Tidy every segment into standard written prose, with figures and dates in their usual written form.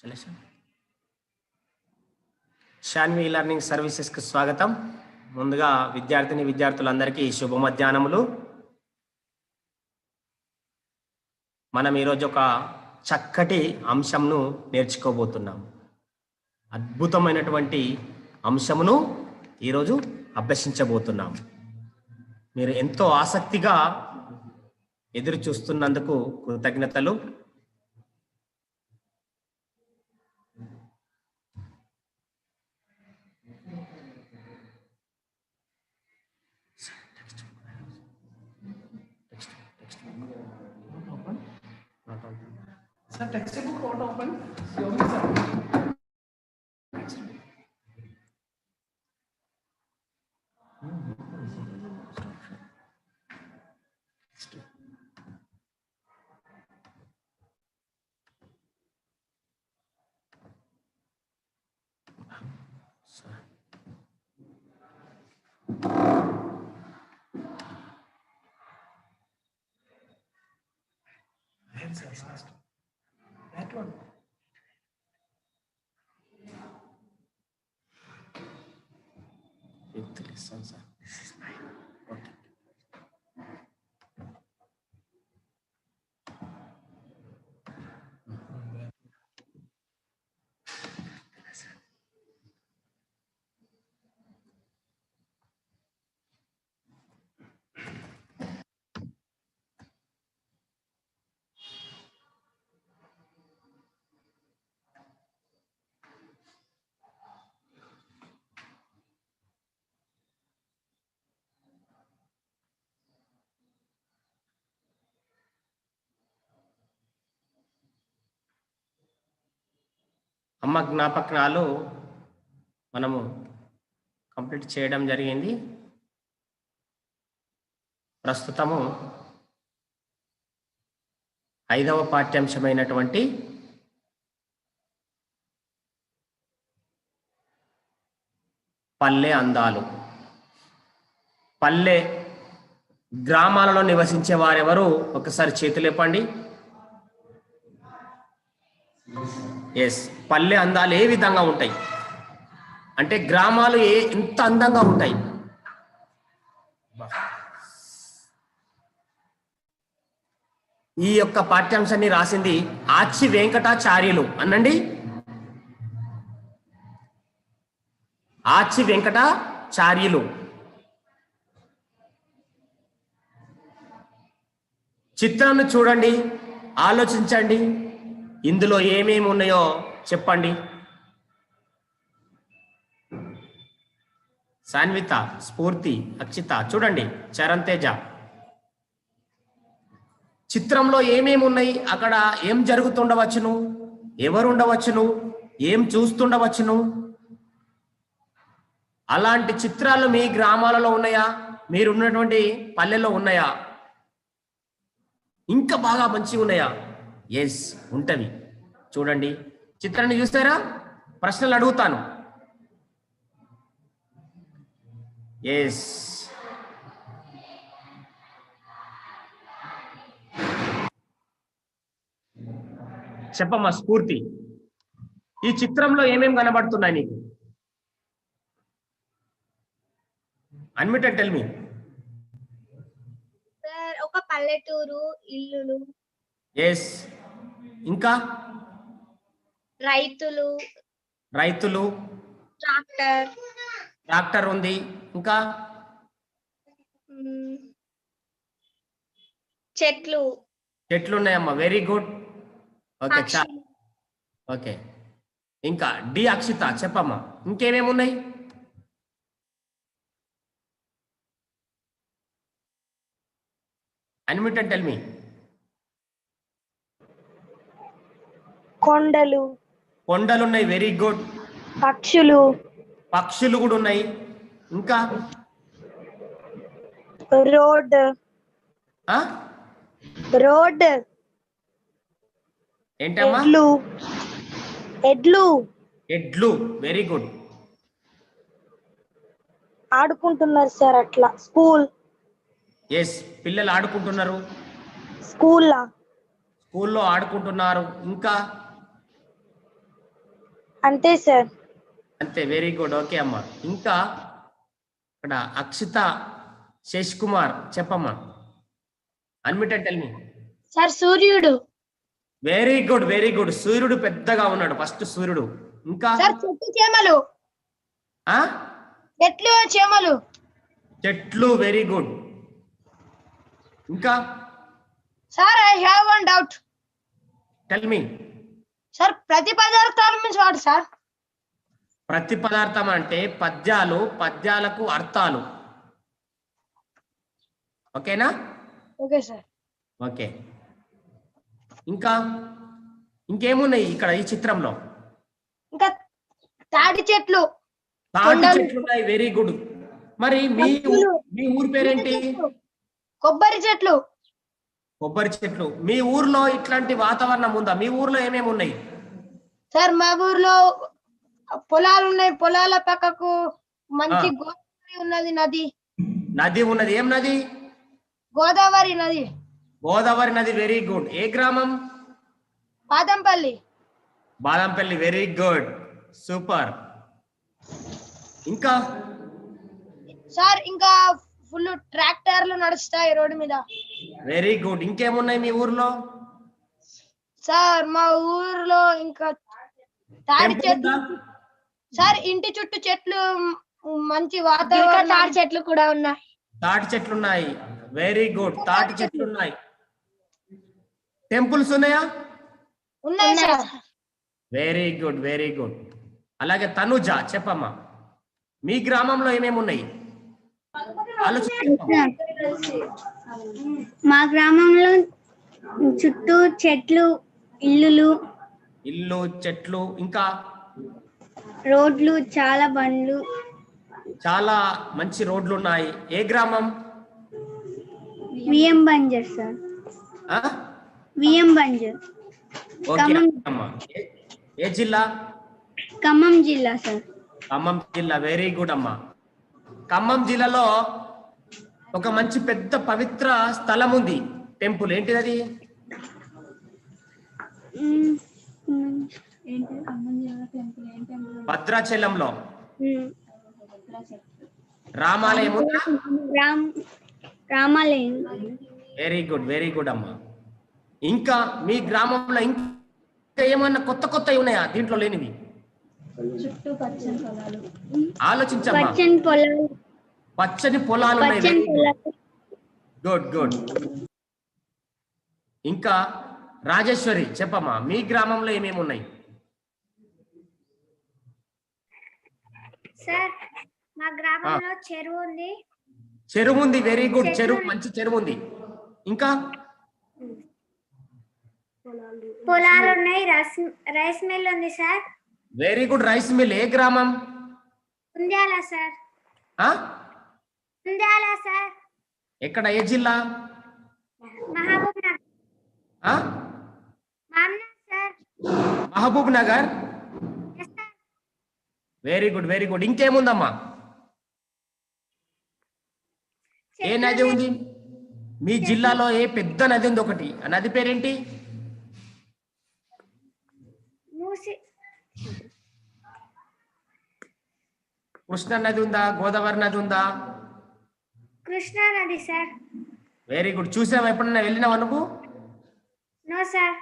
Selection Shanvi learning సర్వీసెస్కి స్వాగతం. ముందుగా విద్యార్థులందరికీ శుభ మధ్యాహ్నములు. మనం ఈరోజు ఒక చక్కటి అంశంను నేర్చుకోబోతున్నాం. అద్భుతమైనటువంటి అంశమును ఈరోజు అభ్యసించబోతున్నాం. మీరు ఎంతో ఆసక్తిగా ఎదురు చూస్తున్నందుకు కృతజ్ఞతలు. Sir, textbook not open. Sir. That one. Fifth lesson, sir. This is mine. Okay. అమ్మ జ్ఞాపకాలు మనము కంప్లీట్ చేయడం జరిగింది. ప్రస్తుతము 5వ పాఠ్యాంశమైనటువంటి పల్లె అందాలు. పల్లె గ్రామాలలో నివసించే వారెవరు ఒకసారి చేతులేపండి. ఎస్, పల్లె అందాలు ఏ విధంగా ఉంటాయి అంటే గ్రామాలు ఎంత అందంగా ఉంటాయి. ఈ యొక్క పాఠ్యాంశాన్ని రాసింది ఆచి వెంకటాచార్యులు అనండి. ఆచి వెంకటాచార్యులు. చిత్రాన్ని చూడండి, ఆలోచించండి, ఇందులో ఏమేమి ఉన్నాయో చెప్పండి. సాన్విత, స్ఫూర్తి, అక్షిత చూడండి, చరణ్ తేజ. చిత్రంలో ఏమేమి ఉన్నాయి, అక్కడ ఏం జరుగుతుండవచ్చును, ఎవరు ఉండవచ్చును, ఏం చూస్తుండవచ్చును. అలాంటి చిత్రాలు మీ గ్రామాలలో ఉన్నాయా, మీరున్నటువంటి పల్లెల్లో ఉన్నాయా, ఇంకా బాగా మంచిగా ఉన్నాయా? ఎస్, ఉంటవి. చూడండి, చిత్రాన్ని చూస్తారా? ప్రశ్నలు అడుగుతాను. ఎస్, చెప్పమ్మా స్ఫూర్తి, ఈ చిత్రంలో ఏమేమి కనబడుతున్నాయి నీకు? అన్మిట్ అండ్ టెల్ మీ. సార్, ఒక పల్లెటూరు, ఇల్లులు. ఎస్, ఇంకా రైతులు. ట్రాక్టర్ ఉంది. ఇంకా చెట్లు ఉన్నాయమ్మా. Very good. Okay, okay. ఇంకా డి అక్షిత చెప్పమ్మా, ఇంకేమేమి ఉన్నాయి? అన్మ్యూట్ అండ్ టెల్ మీ. కొండలు ఉన్నాయి. Very good. పక్షులు కూడా ఉన్నాయి. ఇంకా రోడ్ ఏంటమ్మా? ఎడ్లు. Very good. ఆడుకుంటున్నారు సార్, అట్లా. స్కూల్. ఎస్, పిల్లలు ఆడుకుంటున్నారు. స్కూల్లో ఆడుకుంటున్నారు. ఇంకా అంతే సార్. అంతే, వెరీ గుడ్. ఓకే అమ్మా. ఇంకా ఇక్కడ అక్షిత శేష్ కుమార్ చెప్పమ్మా. Unmuted, tell me. సార్ సూర్యుడు. Very good, very good. సూర్యుడు పెద్దగా ఉన్నాడు, ఫస్ట్ సూర్యుడు. ఇంకా సార్ చెట్టు చేమలు. ఆ చెట్లు చేమలు. చెట్లు, వెరీ గుడ్. ఇంకా sir I have one doubt. Tell me. Sir ప్రతి పదార్థాలు మీన్స్ వాడు సార్. ప్రతి పదార్థం అంటే పద్యాలు, పద్యాలకు అర్థాలు. ఓకేనా? Okay sir. ఓకే. ఇంకా ఇంకేమున్నాయి ఇక్కడ ఈ చిత్రంలో? ఇంకా తాటి చెట్లు. తాటి చెట్లు ఉన్నాయి, వెరీ గుడ్. మరి మీ ఊరు పేరేంటి? కొబ్బరి చెట్లు. కొబ్బరి చెట్లు. మీ ఊర్లో ఇట్లాంటి వాతావరణం ఉందా? మీ ఊర్లో ఏమేమి ఉన్నాయి? సార్ మా ఊర్లో పొలాలు ఉన్నాయి. పొలాల పక్కకు మంచి గోదావరి ఉన్నది, నది. నది ఉన్నది. ఏం నది? గోదావరి నది. గోదావరి నది, వెరీ గుడ్. ఏ గ్రామం? Badampalli. Badampalli, very good, super. ఇంకా సార్ ఇంకా ఫుల్ ట్రాక్టర్లు నడుస్తాయి రోడ్డు మీద. Very good. ఇంకేమున్నాయి మీ ఊర్లో? సార్ మా ఊర్లో ఇంకా తాటి చెట్లు. సార్ ఇంటి చుట్టూ చెట్లు, మంచి వాతావరణం. తాటి చెట్లు కూడా ఉన్నాయి. తాటి చెట్లు ఉన్నాయి, వెరీ గుడ్. తాటి చెట్లు ఉన్నాయి. టెంపుల్స్ ఉన్నాయా? ఉన్నాయి sir. Very good, very good. అలాగే తనుజ చెప్పమ్మా, మీ గ్రామంలో ఏమేమి ఉన్నాయి? మా గ్రామంలో చుట్టూ చెట్లు, ఇల్లులు, చెట్లు, ఇంకా రోడ్లు, చాలా బండ్లు. చాలా మంచి రోడ్లు ఉన్నాయి. ఏ గ్రామం? VM Banjar sir. VM Banjar. Okay అమ్మా. ఏ జిల్లా? ఖమ్మం జిల్లా సార్. ఖమ్మం జిల్లా, వెరీ గుడ్ అమ్మా. ఖమ్మం జిల్లాలో ఒక మంచి పెద్ద పవిత్ర స్థలం ఉంది, టెంపుల్. ఏంటిది అది? భద్రాచలంలో రామాలయం ఉందా? రామాలయం. వెరీ గుడ్, వెరీ గుడ్ అమ్మా. ఇంకా మీ గ్రామంలో ఇంకా ఏమన్నా కొత్త కొత్తవి ఉన్నాయా దీంట్లో లేనివి? ఆలోచించమ్మా. పచ్చని పొలాలు ఉన్నాయి. Good good. ఇంకా రాజేశ్వరి చెప్పమ్మా, మీ గ్రామంలో ఏమేమి ఉన్నాయి? సార్ మా గ్రామంలో చెరువు ఉంది. చెరువు ఉంది, వెరీ గుడ్. చెరువు, మంచి చెరువు ఉంది. ఇంకా పొలాలు ఉన్నాయి. రైస్ మిల్ ఉంది sir. Very good, rice mill. ఏ గ్రామం? ఉంద్యాల సార్. ఉంద్యాల సార్. ఎక్కడ? ఏ జిల్లా? Mahabubnagar. Sir Mahabubnagar. Very good, very good. ఇంకేముందమ్మా? ఏ నది ఉంది మీ జిల్లాలో? ఏ పెద్ద నది ఉంది ఒకటి, ఆ నది పేరేంటి? కృష్ణా నది ఉందా? గోదావరి నది ఉందా? కృష్ణా నది సార్. Very good. చూసావా? ఎప్పుడన్నా వెళ్ళినావా నువ్వు? No sir.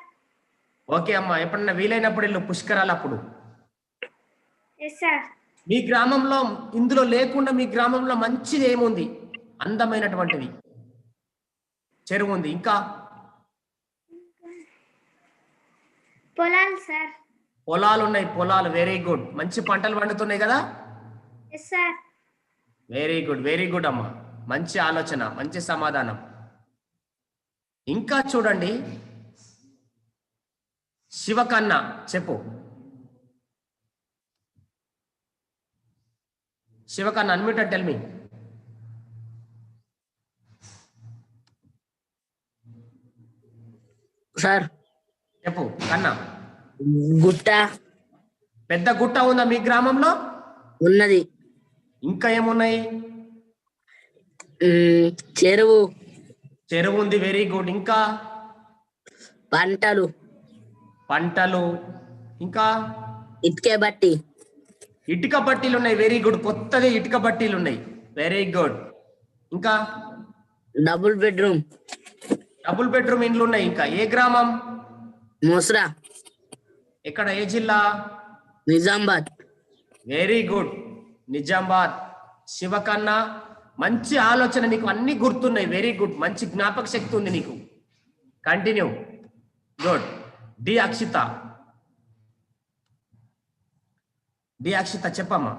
ఓకే అమ్మా, ఎప్పుడన్నా వీలైనప్పుడు వెళ్ళు, పుష్కరాలు అప్పుడు. Yes sir. మీ గ్రామంలో ఇందులో లేకుండా మీ గ్రామంలో మంచిది ఏముంది? అందమైనటువంటిది చెరువు ఉంది. ఇంకా పొలాలు సార్. పొలాలు ఉన్నాయి. పొలాలు, వెరీ గుడ్. మంచి పంటలు పండుతున్నాయి కదా? Yes sir. Very good, very good అమ్మా. మంచి ఆలోచన, మంచి సమాధానం. ఇంకా చూడండి, శివకన్న చెప్పు. Sivakanna, unmuted, tell me. Sir చెప్పు కన్నా. గుట్ట. పెద్ద గుట్ట ఉందా మీ గ్రామంలో? ఉన్నది. ఇంకా ఏమున్నాయి? చెరువు. చెరువు ఉంది, వెరీ గుడ్. ఇంకా పంటలు. ఇంకా ఇటుకే బట్టి. ఇటుక బట్టీలు ఉన్నాయి. Very good. కొత్తది ఇటుక బట్టీలు ఉన్నాయి. Very good. ఇంకా డబుల్ బెడ్రూమ్. డబుల్ బెడ్రూమ్ ఇండ్లు ఉన్నాయి. ఇంకా ఏ గ్రామం? మోస్రా. ఎక్కడ? ఏ జిల్లా? నిజామాబాద్. Very good. నిజామాబాద్. శివకన్నా మంచి ఆలోచన, నీకు అన్ని గుర్తున్నాయి. Very good. మంచి జ్ఞాపక శక్తి ఉంది నీకు. Continue. Good. D Akshitha. D Akshitha చెప్పమ్మా.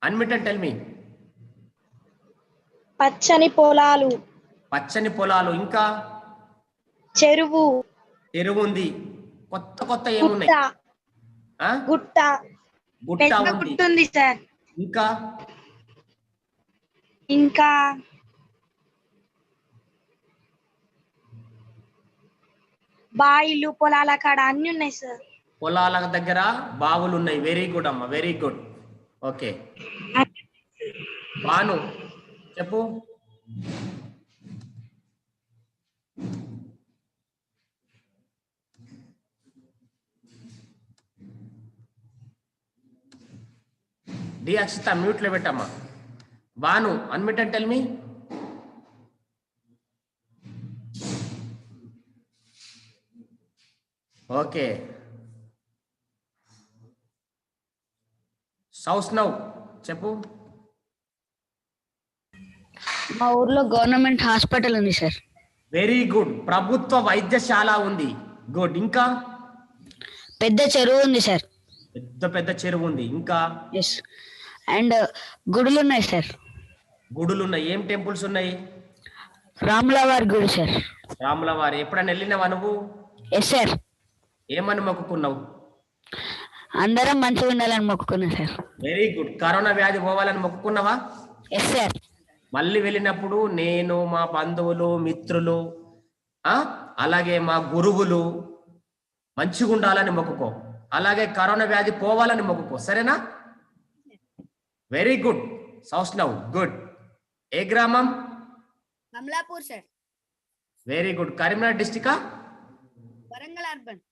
Unmute and tell me. పచ్చని పొలాలు. పచ్చని పొలాలు. ఇంకా చెరువు. చెరువు ఉంది. కొత్త కొత్త ఏమున్నాయి? గుట్ట. గుట్ట ఉంది. గుట్టుంది సార్. ఇంకా ఇంకా బాయిలు, పొలాల కాడ అన్ని ఉన్నాయి సార్. పొలాల దగ్గర బావులు ఉన్నాయి. వెరీ గుడ్ అమ్మా. Very good. ఓకే. బాను చెప్పు. డి అక్షిత మ్యూట్ లో పెట్టమ్మా. Banu unmute and tell me. Okay. సౌస్ నౌ చెప్పు. మా ఊర్లో గవర్నమెంట్ హాస్పిటల్ ఉంది సార్. Very good. ప్రభుత్వ వైద్యశాల ఉంది. గుడ్. ఇంకా పెద్ద చెరువు ఉంది సార్. పెద్ద పెద్ద చెరువు ఉంది. ఇంకా ఎస్. అండ్ గుడులు ఉన్నాయి సార్. గుడులు ఉన్నాయి. ఏం టెంపుల్స్ ఉన్నాయి? రాములవారి గుడి సార్. రాములవారి. ఎప్పుడైనా వెళ్ళినావా నువ్వు? Yes sir. ఏమని మొక్కుకున్నావు? అందరం మంచిగా ఉండాలని మొక్కుకున్నా సార్. Very good. కరోనా వ్యాధి పోవాలని మొక్కుకున్నావా? Yes sir. మళ్ళీ వెళ్ళినప్పుడు నేను, మా బంధువులు, మిత్రులు, అలాగే మా గురువులు మంచిగా ఉండాలని మొక్కుకో. అలాగే కరోనా వ్యాధి పోవాలని మొక్కుకో. సరేనా? Very good. సౌస్ నౌ. గుడ్. ఏ గ్రామం? Kamalapur sir. Very good. Karimnagar డిస్టికా? Warangal urban.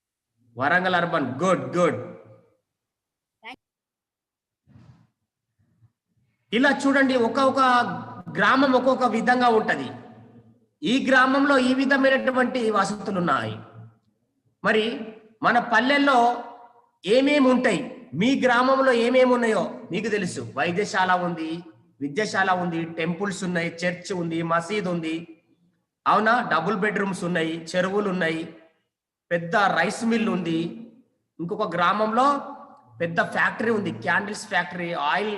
Warangal urban. Good good. ఇలా చూడండి, ఒక్కొక్క గ్రామం ఒక్కొక్క విధంగా ఉంటది. ఈ గ్రామంలో ఈ విధమైనటువంటి వసతులు ఉన్నాయి. మరి మన పల్లెల్లో ఏమేమి ఉంటాయి, మీ గ్రామంలో ఏమేమి ఉన్నాయో మీకు తెలుసు. వైద్యశాల ఉంది, విద్యాశాల ఉంది, టెంపుల్స్ ఉన్నాయి, చర్చ్ ఉంది, మసీద్ ఉంది. అవునా? డబుల్ బెడ్రూమ్స్ ఉన్నాయి, చెరువులు ఉన్నాయి, పెద్ద రైస్ మిల్ ఉంది. ఇంకొక గ్రామంలో పెద్ద ఫ్యాక్టరీ ఉంది, క్యాండిల్స్ ఫ్యాక్టరీ, ఆయిల్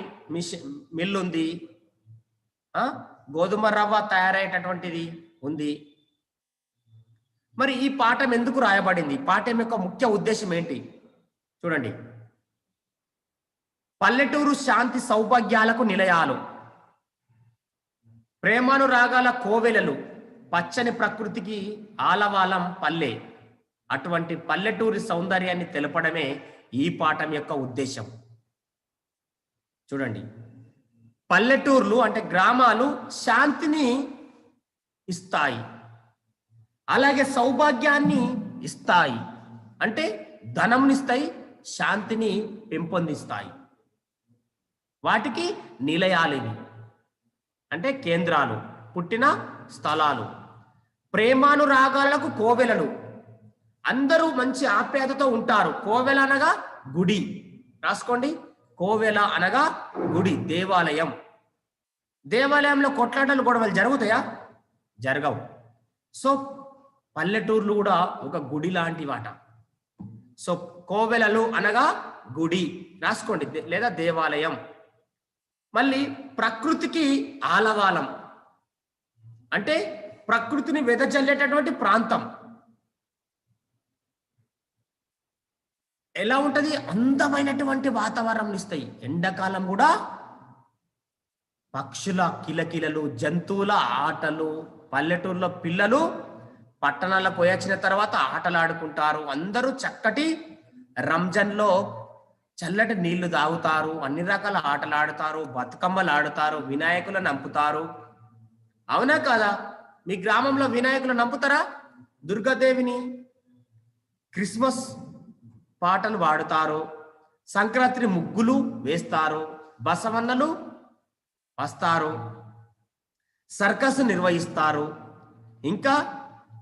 మిల్ ఉంది, గోధుమ రవ్వ తయారయ్యేటటువంటిది ఉంది. మరి ఈ పాఠం ఎందుకు రాయబడింది? పాఠం యొక్క ముఖ్య ఉద్దేశం ఏంటి చూడండి. పల్లెటూరు శాంతి సౌభాగ్యాలకు నిలయాలు, ప్రేమానురాగాల కోవెలలు, పచ్చని ప్రకృతికి ఆలవాలం పల్లె. అటువంటి పల్లెటూరి సౌందర్యాన్ని తెలపడమే ఈ పాఠం యొక్క ఉద్దేశం. చూడండి, పల్లెటూర్లు అంటే గ్రామాలు శాంతిని ఇస్తాయి, అలాగే సౌభాగ్యాన్ని ఇస్తాయి. అంటే ధనంనిస్తాయి, శాంతిని పెంపొందిస్తాయి. వాటికి నిలయాలు ఇవి, అంటే కేంద్రాలు, పుట్టిన స్థలాలు. ప్రేమానురాగాలకు కోవెలలు, అందరూ మంచి ఆప్యాయతతో ఉంటారు. కోవెల అనగా గుడి, రాసుకోండి. కోవెల అనగా గుడి, దేవాలయం. దేవాలయంలో కొట్లాటలు, గొడవలు జరుగుతాయా? జరగవు. సో పల్లెటూర్లు కూడా ఒక గుడి లాంటి వాట. సో కోవెలలు అనగా గుడి, రాసుకోండి, లేదా దేవాలయం. మళ్ళీ ప్రకృతికి ఆలవాలం, అంటే ప్రకృతిని వెదజల్లేటటువంటి ప్రాంతం. ఎలా ఉంటది? అందమైనటువంటి వాతావరణం ఇస్తాయి. ఎండాకాలం కూడా పక్షుల కిలకిలలు, జంతువుల ఆటలు. పల్లెటూరులో పిల్లలు పట్టణాలకు పోయొచ్చిన తర్వాత ఆటలు ఆడుకుంటారు. అందరూ చక్కటి రంజాన్లో చల్లటి నీళ్లు తాగుతారు, అన్ని రకాల ఆటలు ఆడుతారు, బతుకమ్మలు ఆడుతారు, వినాయకులను నంపుతారు. అవునా కాదా? మీ గ్రామంలో వినాయకులు నంపుతారా? దుర్గాదేవిని క్రిస్మస్ పాటలు పాడుతారు, సంక్రాంతి ముగ్గులు వేస్తారు, బసవన్నలు వస్తారు, సర్కస్ నిర్వహిస్తారు, ఇంకా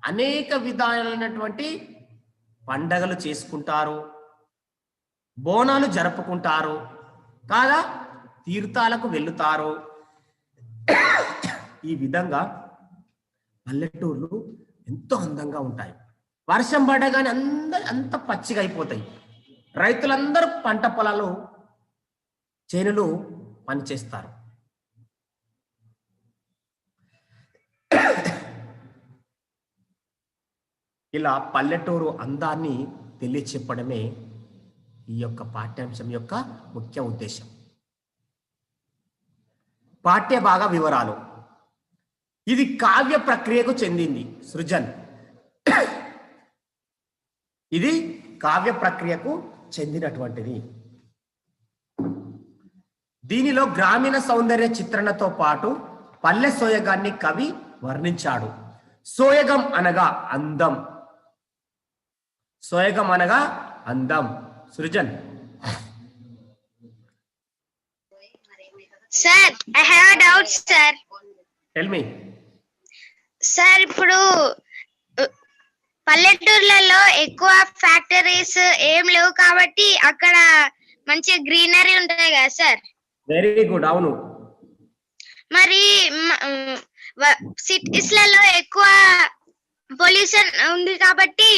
అనేక విధాలైనటువంటి పండగలు చేసుకుంటారు, బోనాలు జరుపుకుంటారు కాదా? తీర్థాలకు వెళ్తారు. ఈ విధంగా పల్లెటూర్లు ఎంతో అందంగా ఉంటాయి. వర్షం పడగానే అంత పచ్చిగా అయిపోతాయి. రైతులందరూ పంట పొలాలు చేనులు పనిచేస్తారు. ఇలా పల్లెటూరు అందాన్ని తెలియచెప్పడమే ఈ యొక్క పాఠ్యాంశం యొక్క ముఖ్య ఉద్దేశం. పాఠ్య భాగ వివరాలు. ఇది కావ్య ప్రక్రియకు చెందింది. సృజన్, ఇది కావ్య ప్రక్రియకు చెందినటువంటిది. దీనిలో గ్రామీణ సౌందర్య చిత్రణతో పాటు పల్లె సోయగాన్ని కవి వర్ణించాడు. సోయగం అనగా అందం. సోయగం అనగా అందం. Srujan. Sir I have doubt sir. Tell me. Sir ఇప్పుడు పల్లెటూర్లలో ఎక్కువ ఫ్యాక్టరీస్ ఏం లేవు కాబట్టి అక్కడ మంచి గ్రీనరీ ఉంటుంది కదా సార్. Very good. అవును. మరి సిటీస్ లలో ఎక్కువ పొల్యూషన్ ఉంది కాబట్టి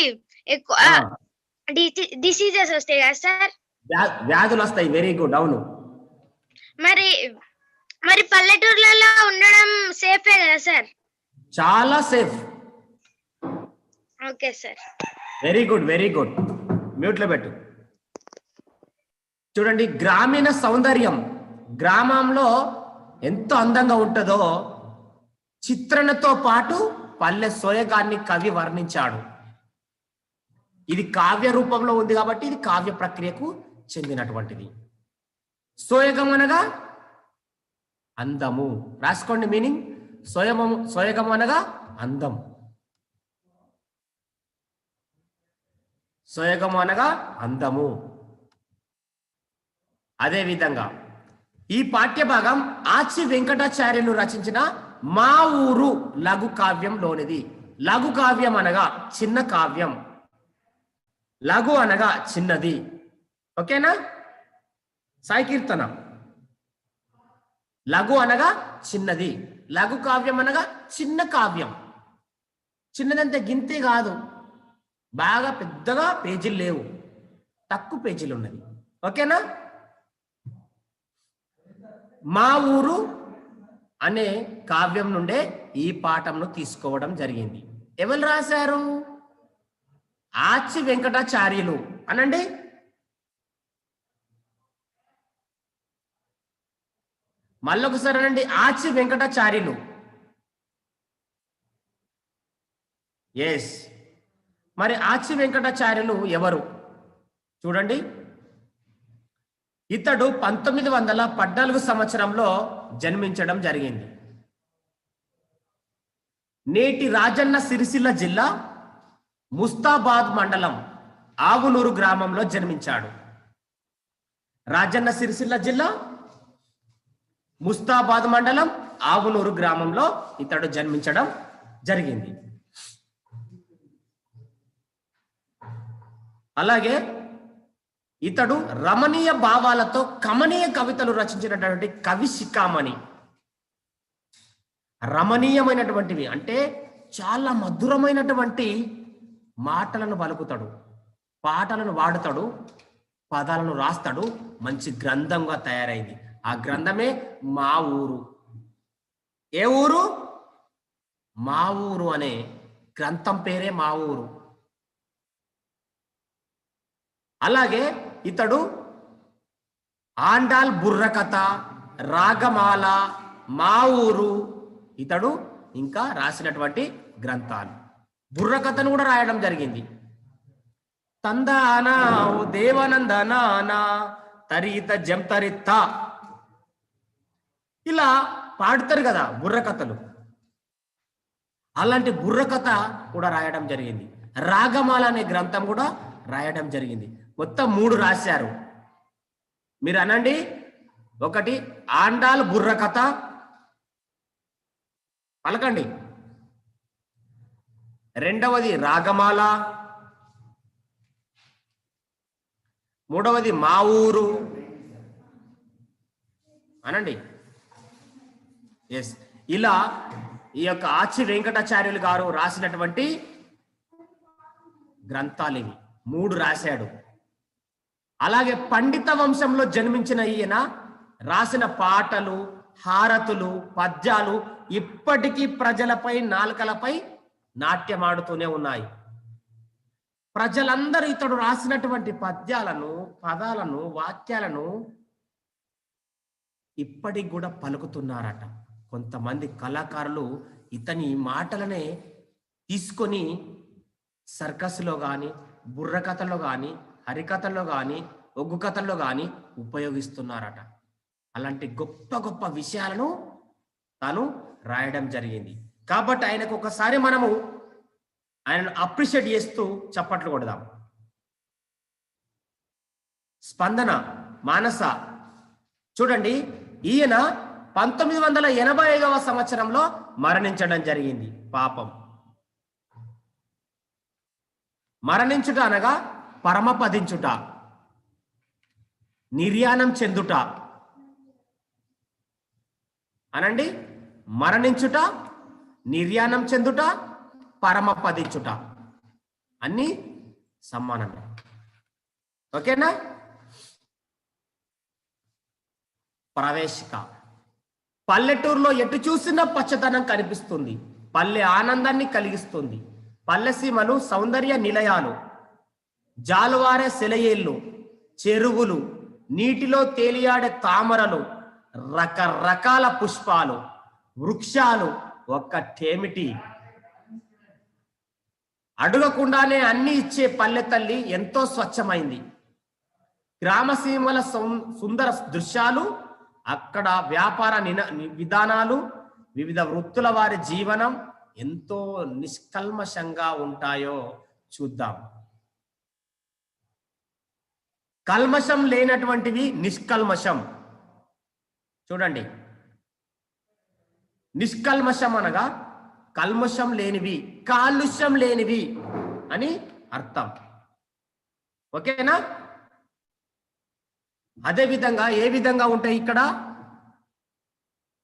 ఎక్కువ డిసీజెస్ వస్తాయి కదా సార్. వ్యాధులు వస్తాయి. Very good. అవును. మరి మరి పల్లెటూర్లలో ఉండడం సేఫే కదా సార్? చాలా safe. Okay sir. Very good, very good. మ్యూట్లో పెట్టు. చూడండి, గ్రామీణ సౌందర్యం గ్రామంలో ఎంతో అందంగా ఉంటుందో చిత్రణతో పాటు పల్లె సోయగాన్ని కవి వర్ణించాడు. ఇది కావ్య రూపంలో ఉంది కాబట్టి ఇది కావ్య ప్రక్రియకు చెందినటువంటిది. సోయగం అనగా అందము. రాసుకోండి మీనింగ్. సోయగం అనగా అందం. సోయగం అనగా అందము. అదే విధంగా ఈ పాఠ్యభాగం ఆచి వెంకటాచార్యులు రచించిన మా ఊరు లఘు కావ్యంలోనిది. లఘు కావ్యం అనగా చిన్న కావ్యం. లఘు అనగా చిన్నది. ఓకేనా? సాయి కీర్తన. లఘు అనగా చిన్నది, లఘు కావ్యం అనగా చిన్న కావ్యం. చిన్నదంటే గింతే కాదు, బాగా పెద్దగా పేజీలు లేవు, తక్కువ పేజీలు ఉన్నది. ఓకేనా? మా ఊరు అనే కావ్యం నుండే ఈ పాఠంను తీసుకోవడం జరిగింది. ఎవరు రాశారు? ఆచి వెంకటాచార్యులు అనండి. మళ్ళొకసారి అనండి. ఆచి వెంకటాచార్యులు. ఎస్. మరి ఆచి వెంకటాచార్యులు ఎవరు చూడండి. ఇతడు 1914 సంవత్సరంలో జన్మించడం జరిగింది. నేటి రాజన్న సిరిసిల్ల జిల్లా ముస్తాబాద్ మండలం ఆవునూరు గ్రామంలో జన్మించాడు. రాజన్న సిరిసిల్ల జిల్లా ముస్తాబాద్ మండలం ఆవునూరు గ్రామంలో ఇతడు జన్మించడం జరిగింది. అలాగే ఇతడు రమణీయ భావాలతో కమనీయ కవితలు రచించినటువంటి కవి శిఖామణి. రమణీయమైనటువంటివి అంటే చాలా మధురమైనటువంటి మాటలను పలుకుతాడు, పాటలను వాడుతాడు, పదాలను రాస్తాడు. మంచి గ్రంథంగా తయారైంది. ఆ గ్రంథమే మా ఊరు. ఏ ఊరు? మా ఊరు అనే గ్రంథం పేరే మా ఊరు. అలాగే ఇతడు ఆండాల్ బుర్రకథ, రాగమాల, మా ఊరు ఇతడు ఇంకా రాసినటువంటి గ్రంథాలు. బుర్రకథను కూడా రాయడం జరిగింది. తందానా ఓ దేవనందనానా తరిత జంతరిత్త ఇలా పాడుతారు కదా బుర్రకథలు. అలాంటి బుర్రకథ కూడా రాయడం జరిగింది. రాగమాల అనే గ్రంథం కూడా రాయడం జరిగింది. మొత్తం 3 రాశారు. మీరు అనండి. ఒకటి ఆండాల్ బుర్రకథ, పలకండి. రెండవది రాగమాల, మూడవది మా ఊరు అనండి. ఎస్, ఇలా ఈ యొక్క ఆచి వెంకటాచార్యులు గారు రాసినటువంటి గ్రంథాలు ఇవి 3 రాశాడు. అలాగే పండిత వంశంలో జన్మించిన ఈయన రాసిన పాటలు, హారతులు, పద్యాలు ఇప్పటికీ ప్రజలపై, నాలుకలపై నాట్యమాడుతూనే ఉన్నాయి. ప్రజలందరూ ఇతడు రాసినటువంటి పద్యాలను, పదాలను, వాక్యాలను ఇప్పటికి కూడా పలుకుతున్నారట. కొంతమంది కళాకారులు ఇతని మాటలనే తీసుకొని సర్కస్లో కానీ, బుర్రకథలో కానీ, హరికథల్లో కానీ, ఒగ్గు కథల్లో కానీ ఉపయోగిస్తున్నారట. అలాంటి గొప్ప గొప్ప విషయాలను తాను రాయడం జరిగింది. కాబట్టి ఆయనకు ఒకసారి మనము ఆయనను అప్రిషియేట్ చేస్తూ చప్పట్లు కొడదాం. స్పందన, మానస చూడండి, ఈయన 1985వ సంవత్సరంలో మరణించడం జరిగింది. పాపం. మరణించుట అనగా పరమపదించుట, నిర్యాణం చెందుట అనండి. మరణించుట, నిర్యాణం చెందుట, పరమపదించుట అన్ని సమానమే. ఓకేనా? ప్రవేశిక. పల్లెటూరులో ఎటు చూసినా పచ్చదనం కనిపిస్తుంది. పల్లె ఆనందాన్ని కలిగిస్తుంది. పల్లెసీమలు సౌందర్య నిలయాలు, జాలువారే సెలయేళ్ళు, చెరువులు, నీటిలో తేలియాడే తామరలు, రకరకాల పుష్పాలు, వృక్షాలు ఒక్కటేమిటి, అడగకుండానే అన్ని ఇచ్చే పల్లె తల్లి ఎంతో స్వచ్ఛమైంది. గ్రామసీమల సుందర దృశ్యాలు, అక్కడ వ్యాపార విధానాలు, వివిధ వృత్తుల వారి జీవనం ఎంతో నిష్కల్మషంగా ఉంటాయో చూద్దాం. కల్మషం లేనటువంటివి నిష్కల్మషం. చూడండి, నిష్కల్మషం అనగా కల్మషం లేనివి, కాలుష్యం లేనివి అని అర్థం. ఓకేనా? అదే విధంగా ఏ విధంగా ఉంటాయి ఇక్కడ?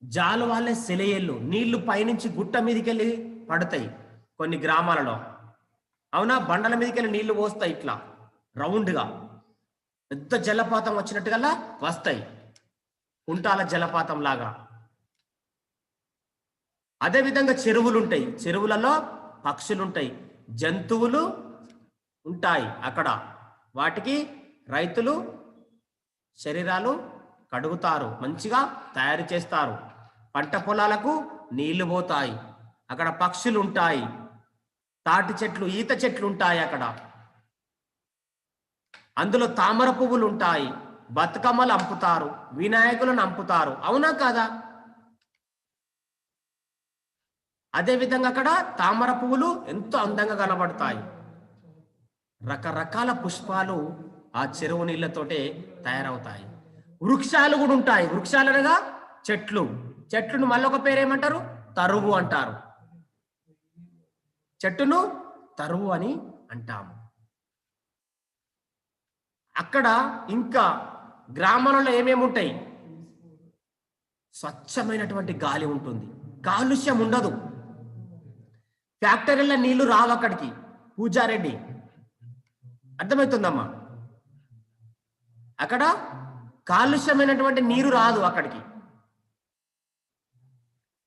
జాలు వాళ్ళే సెలయేళ్ళు, నీళ్లు పైనుంచి గుట్ట మీదకి వెళ్ళి పడతాయి కొన్ని గ్రామాలలో. అవునా? బండల మీదకి వెళ్ళి నీళ్లు పోస్తాయి ఇట్లా రౌండ్గా, పెద్ద జలపాతం వచ్చినట్టుగా వస్తాయి, కుంటాల జలపాతం లాగా. అదే విధంగా చెరువులు ఉంటాయి, చెరువులలో పక్షులు ఉంటాయి, జంతువులు ఉంటాయి అక్కడ. వాటికి రైతులు శరీరాలు కడుగుతారు, మంచిగా తయారు చేస్తారు. పంట పొలాలకు నీళ్లు పోతాయి, అక్కడ పక్షులు ఉంటాయి, తాటి చెట్లు, ఈత చెట్లు ఉంటాయి అక్కడ. అందులో తామర పువ్వులు ఉంటాయి, బతుకమ్మలు అంపుతారు, వినాయకులను అంపుతారు. అవునా కాదా? అదే విధంగా అక్కడ తామర పువ్వులు ఎంతో అందంగా కనబడతాయి. రకరకాల పుష్పాలు ఆ చెరువు నీళ్లతోటే తయారవుతాయి. వృక్షాలు కూడా ఉంటాయి. వృక్షాలు అనగా చెట్లు. చెట్లును మళ్ళొక పేరేమంటారు? తరువు అంటారు. చెట్టును తరువు అని అంటాము. అక్కడ ఇంకా గ్రామాలలో ఏమేమి ఉంటాయి? స్వచ్ఛమైనటువంటి గాలి ఉంటుంది, కాలుష్యం ఉండదు. ఫ్యాక్టరీల నీళ్లు రావు అక్కడికి. పూజారెడ్డి, అర్థమవుతుందమ్మా? అక్కడ కాలుష్యమైనటువంటి నీరు రాదు అక్కడికి.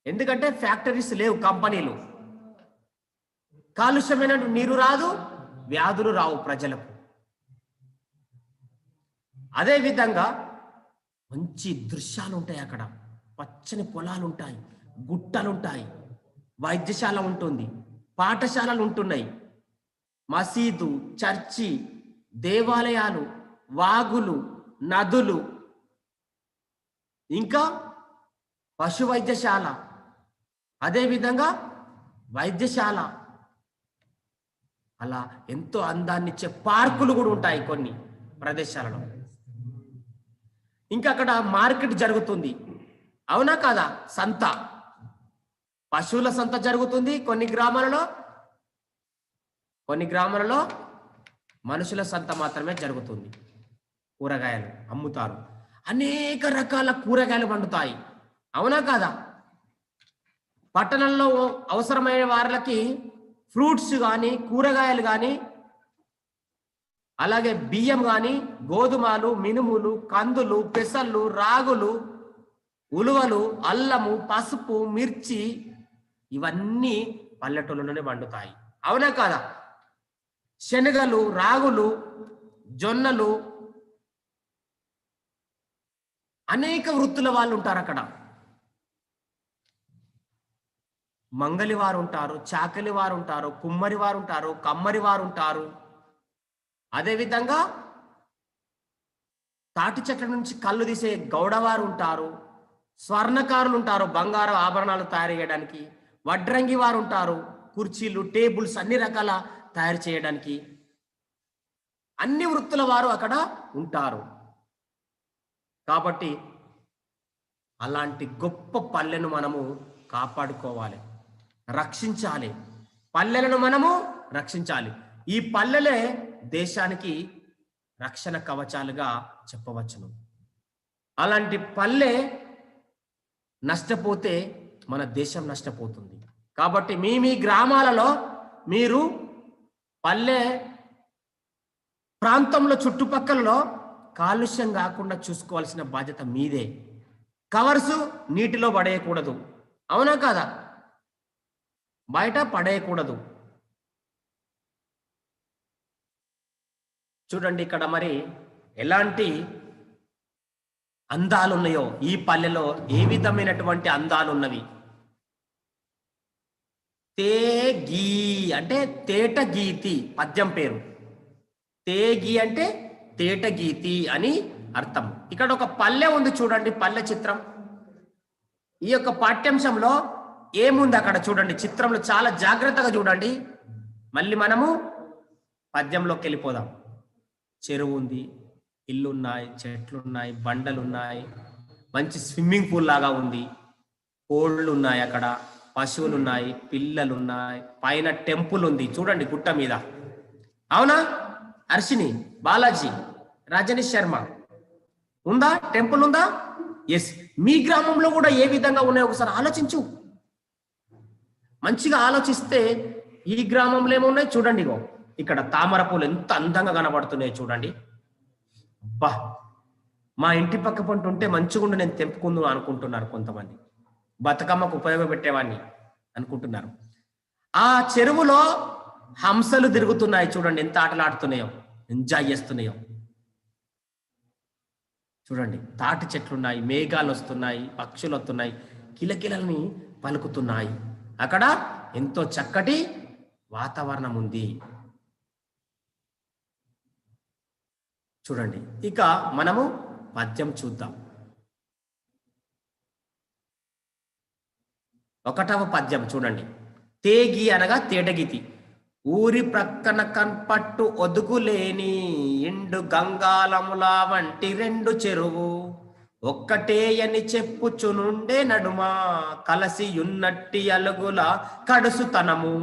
ఎందుకంటే ఫ్యాక్టరీస్ లేవు, కంపెనీలు. కాలుష్యమైన నీరు రాదు, వ్యాధులు రావు ప్రజలకు. అదే విధంగా మంచి దృశ్యాలు ఉంటాయి అక్కడ. పచ్చని పొలాలు ఉంటాయి, గుట్టలుంటాయి, వైద్యశాల ఉంటుంది, పాఠశాలలు ఉంటున్నాయి, మసీదు, చర్చి, దేవాలయాలు, వాగులు, నదులు, ఇంకా పశు వైద్యశాల, అదేవిధంగా వైద్యశాల, అలా ఎంతో అందాన్ని ఇచ్చే పార్కులు కూడా ఉంటాయి కొన్ని ప్రదేశాలలో. ఇంకా అక్కడ మార్కెట్ జరుగుతుంది, అవునా కాదా? సంత, పశువుల సంత జరుగుతుంది కొన్ని గ్రామాలలో, కొన్ని గ్రామాలలో మనుషుల సంత మాత్రమే జరుగుతుంది. కూరగాయలు అమ్ముతారు, అనేక రకాల కూరగాయలు పండుతాయి, అవునా కాదా? పట్టణంలో అవసరమైన వారికి ఫ్రూట్స్ కానీ, కూరగాయలు కానీ, అలాగే బియ్యం కానీ, గోధుమలు, మినుములు, కందులు, పెసళ్ళు, రాగులు, ఉలువలు, అల్లము, పసుపు, మిర్చి, ఇవన్నీ పల్లెటూళ్ళలోనే పండుతాయి, అవునా కాదా? శనగలు, రాగులు, జొన్నలు, అనేక వృత్తుల వాళ్ళు ఉంటారు అక్కడ. మంగలి వారు ఉంటారు, చాకలి వారు ఉంటారు, కుమ్మరి వారు ఉంటారు, కమ్మరి వారు ఉంటారు. అదేవిధంగా తాటి చెట్ల నుంచి కళ్ళు తీసే గౌడవారు ఉంటారు, స్వర్ణకారులు ఉంటారు, బంగారు ఆభరణాలు తయారు చేయడానికి, వడ్రంగి వారు ఉంటారు, కుర్చీలు, టేబుల్స్ అన్ని రకాల తయారు చేయడానికి. అన్ని వృత్తుల వారు అక్కడ ఉంటారు. కాబట్టి అలాంటి గొప్ప పల్లెను మనము కాపాడుకోవాలి, రక్షించాలి. పల్లెలను మనము రక్షించాలి. ఈ పల్లెలే దేశానికి రక్షణ కవచాలుగా చెప్పవచ్చును. అలాంటి పల్లె నష్టపోతే మన దేశం నష్టపోతుంది. కాబట్టి మీ గ్రామాలలో మీరు పల్లె ప్రాంతంలో చుట్టుపక్కలలో కాలుష్యం కాకుండా చూసుకోవాల్సిన బాధ్యత మీదే. కవర్సు నీటిలో పడేయకూడదు, అవునా కాదా? బయట పడేయకూడదు. చూడండి ఇక్కడ మరి ఎలాంటి అందాలు ఉన్నాయో, ఈ పల్లెలో ఏ విధమైనటువంటి అందాలు ఉన్నవి. తేగీ అంటే తేట గీతి, పద్యం పేరు. తేగి అంటే తేట గీతి అని అర్థం. ఇక్కడ ఒక పల్లె ఉంది చూడండి, పల్లె చిత్రం. ఈ యొక్క పాఠ్యాంశంలో ఏముంది అక్కడ చూడండి, చిత్రంలో చాలా జాగ్రత్తగా చూడండి. మళ్ళీ మనము పద్యంలోకి వెళ్ళిపోదాం. చెరువు ఉంది, ఇల్లున్నాయి, చెట్లున్నాయి, బండలున్నాయి, మంచి స్విమ్మింగ్ పూల్ లాగా ఉంది, కోళ్ళు ఉన్నాయి, అక్కడ పశువులు ఉన్నాయి, పిల్లలు ఉన్నాయి, పైన టెంపుల్ ఉంది చూడండి గుట్ట మీద, అవునా? అర్షిని, బాలాజీ, రజనీష్ శర్మ, ఉందా? టెంపుల్ ఉందా? ఎస్. మీ గ్రామంలో కూడా ఏ విధంగా ఉన్నాయో ఒకసారి ఆలోచించు. మంచిగా ఆలోచిస్తే ఈ గ్రామంలో ఏమున్నాయి చూడండి. ఇగో ఇక్కడ తామర పూలు ఎంత అందంగా కనబడుతున్నాయి చూడండి. అబ్బా, మా ఇంటి పక్క పంట ఉంటే మంచిగా ఉండి నేను తెంపుకుందాం అనుకుంటున్నారు కొంతమంది. బతుకమ్మకు ఉపయోగపెట్టేవాడిని అనుకుంటున్నారు. ఆ చెరువులో హంసలు తిరుగుతున్నాయి చూడండి, ఎంత ఆటలాడుతున్నాయో, ఎంజాయ్ చేస్తున్నాయో చూడండి. తాటి చెట్లున్నాయి, మేఘాలు వస్తున్నాయి, పక్షులు వస్తున్నాయి, కిలకిలని పలుకుతున్నాయి. అక్కడ ఎంతో చక్కటి వాతావరణం ఉంది చూడండి. ఇక మనము పద్యం చూద్దాం. 1వ పద్యం చూడండి. తేగి అనగా తేటగీతి. ఊరి ప్రక్కన కన్పట్టు ఒదుగులేని ఎండు గంగాలముల వంటి 2 చెరువు ఒక్కటేయని చెప్పుచునుండే నడుమ కలసి యున్నట్టి అలుగుల గడుసుతనము.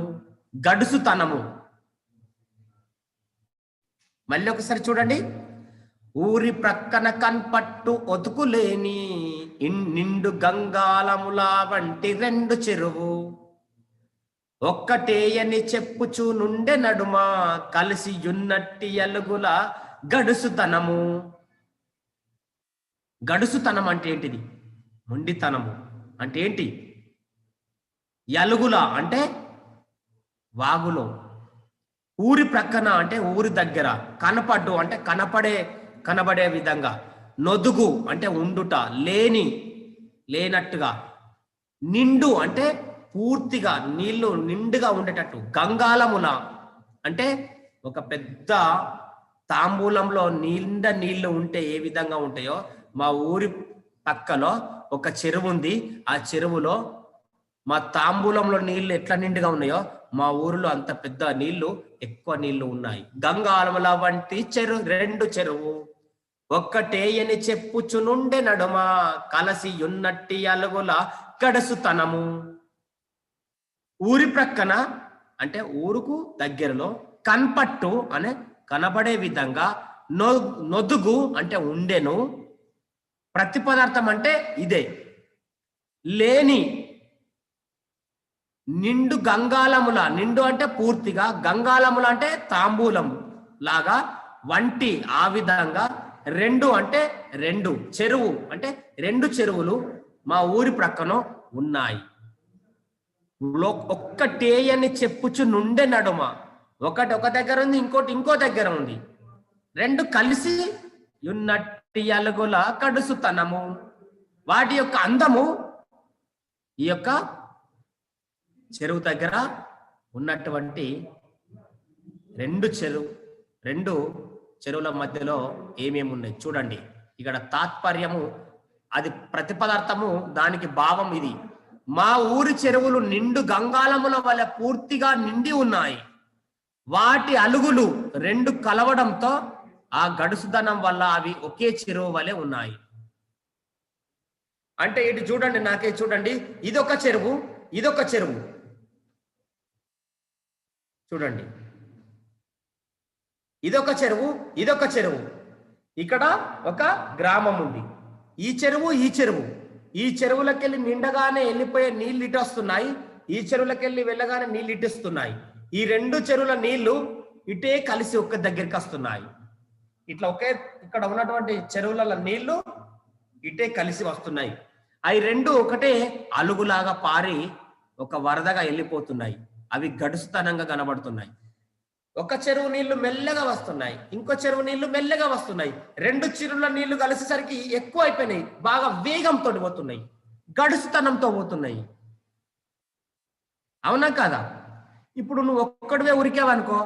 మళ్ళీ ఒకసారి చూడండి. ఊరి ప్రక్కన కన్పట్టు ఒతుకులేని నిండు గంగాలముల వంటి 2 చెరువు ఒక్కటేయని చెప్పుచూ నుండే నడుమ కలిసి యున్నట్టి అలుగుల గడుసుతనము. గడుసుతనం అంటే ఏంటిది? మొండితనము అంటే ఏంటి? యలుగుల అంటే వాగులో, ఊరి ప్రక్కన అంటే ఊరి దగ్గర, కనపడ్డు అంటే కనబడే విధంగా, నొదుగు అంటే ఉండుట, లేనట్టుగా, నిండు అంటే పూర్తిగా నీళ్లు నిండుగా ఉండేటట్టు, గంగాలముల అంటే ఒక పెద్ద తాంబూలంలో నిండా నీళ్లు ఉంటే ఏ విధంగా ఉంటాయో, మా ఊరి పక్కలో ఒక చెరువు ఉంది. ఆ చెరువులో మా తాంబూలంలో నీళ్లు ఎట్లా నిండుగా ఉన్నాయో మా ఊరిలో అంత పెద్ద నీళ్లు, ఎక్కువ నీళ్లు ఉన్నాయి. గంగాలముల వంటి రెండు చెరువు ఒక్కటేయని చెప్పుచునుండే నడుమ కలసి యున్నట్టి అలుగుల గడుసుతనము. ఊరి ప్రక్కన అంటే ఊరుకు దగ్గరలో కన్పట్టు అనే కనబడే విధంగా నొదుగు అంటే ఉండెను. ప్రతిపదార్థం అంటే ఇదే. లేని నిండు గంగాలముల, నిండు అంటే పూర్తిగా, గంగాలముల అంటే తాంబూలం లాగా, వంటి ఆ విధంగా, రెండు అంటే రెండు, చెరువు అంటే రెండు చెరువులు మా ఊరి ప్రక్కన ఉన్నాయి. ఒక్కటేయని చెప్పుచు నుండే నడుమ, ఒకటి ఒక దగ్గర ఉంది, ఇంకోటి ఇంకో దగ్గర ఉంది, రెండు కలిసి యున్నట్టి అలుగుల కడుసుతనము. వాటి యొక్క అందము ఈ యొక్క చెరువు దగ్గర ఉన్నటువంటి రెండు చెరువుల మధ్యలో ఏమేమి ఉన్నాయి చూడండి. ఇక్కడ తాత్పర్యము అది ప్రతిపదార్థము, దానికి భావం ఇది. మా ఊరి చెరువులు నిండు గంగాలముల వలె పూర్తిగా నిండి ఉన్నాయి. వాటి అలుగులు రెండు కలవడంతో ఆ గడుసుదనం వల్ల అవి ఒకే చెరువు వలె ఉన్నాయి. అంటే ఇటు చూడండి, నాకే చూడండి, ఇదొక చెరువు, ఇదొక చెరువు. చూడండి, ఇదొక చెరువు, ఇదొక చెరువు. ఇక్కడ ఒక గ్రామం ఉంది. ఈ చెరువు, ఈ చెరువు, ఈ చెరువులకెళ్ళి నిండగానే వెళ్ళిపోయే నీళ్ళు ఇటు వస్తున్నాయి, ఈ చెరువులకెళ్ళి వెళ్ళగానే నీళ్ళు ఇటు వస్తున్నాయి. ఈ రెండు చెరువుల నీళ్లు ఇటే కలిసి ఒక్క దగ్గరికి వస్తున్నాయి. ఇట్లా ఒకే ఇక్కడ ఉన్నటువంటి చెరువుల నీళ్లు ఇటే కలిసి వస్తున్నాయి. అవి రెండు ఒకటే అలుగులాగా పారి ఒక వరదగా వెళ్ళిపోతున్నాయి. అవి గడుసుతనంగా కనబడుతున్నాయి. ఒక చెరువు నీళ్లు మెల్లగా వస్తున్నాయి, ఇంకో చెరువు నీళ్లు మెల్లగా వస్తున్నాయి. రెండు చెరువుల నీళ్లు కలిసేసరికి ఎక్కువ అయిపోయినాయి, బాగా వేగంతో పోతున్నాయి, గడుసుతనంతో పోతున్నాయి. అవునా కాదా? ఇప్పుడు నువ్వు ఒక్కడివే ఉరికావనుకో,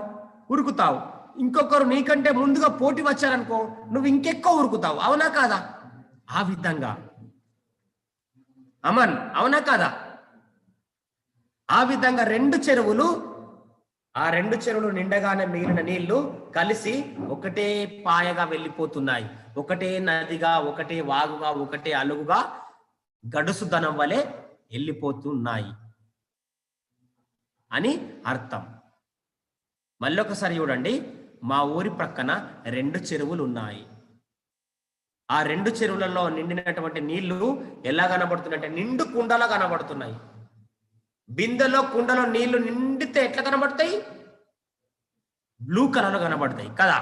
ఉరుకుతావు. ఇంకొకరు నీకంటే ముందుగా పోటీ వచ్చారనుకో, నువ్వు ఇంకెక్కువ ఉరుకుతావు. అవునా కాదా? ఆ విధంగా అమన్, అవునా కాదా? ఆ విధంగా ఆ రెండు చెరువులు నిండగానే మిగిలిన నీళ్లు కలిసి ఒకటే పాయగా వెళ్ళిపోతున్నాయి. ఒకటే నదిగా, ఒకటే వాగుగా, ఒకటే అలుగుగా గడుసుదనం వలె వెళ్ళిపోతున్నాయి అని అర్థం. మళ్ళొకసారి చూడండి, మా ఊరి ప్రక్కన రెండు చెరువులు ఉన్నాయి. ఆ రెండు చెరువులలో నిండినటువంటి నీళ్లు ఎలా కనబడుతున్నాయంటే నిండు కుండలా కనబడుతున్నాయి. బిందెలో కుండలో నీళ్లు నిండితే ఎట్లా కనబడతాయి? బ్లూ కలర్ కనబడతాయి కదా.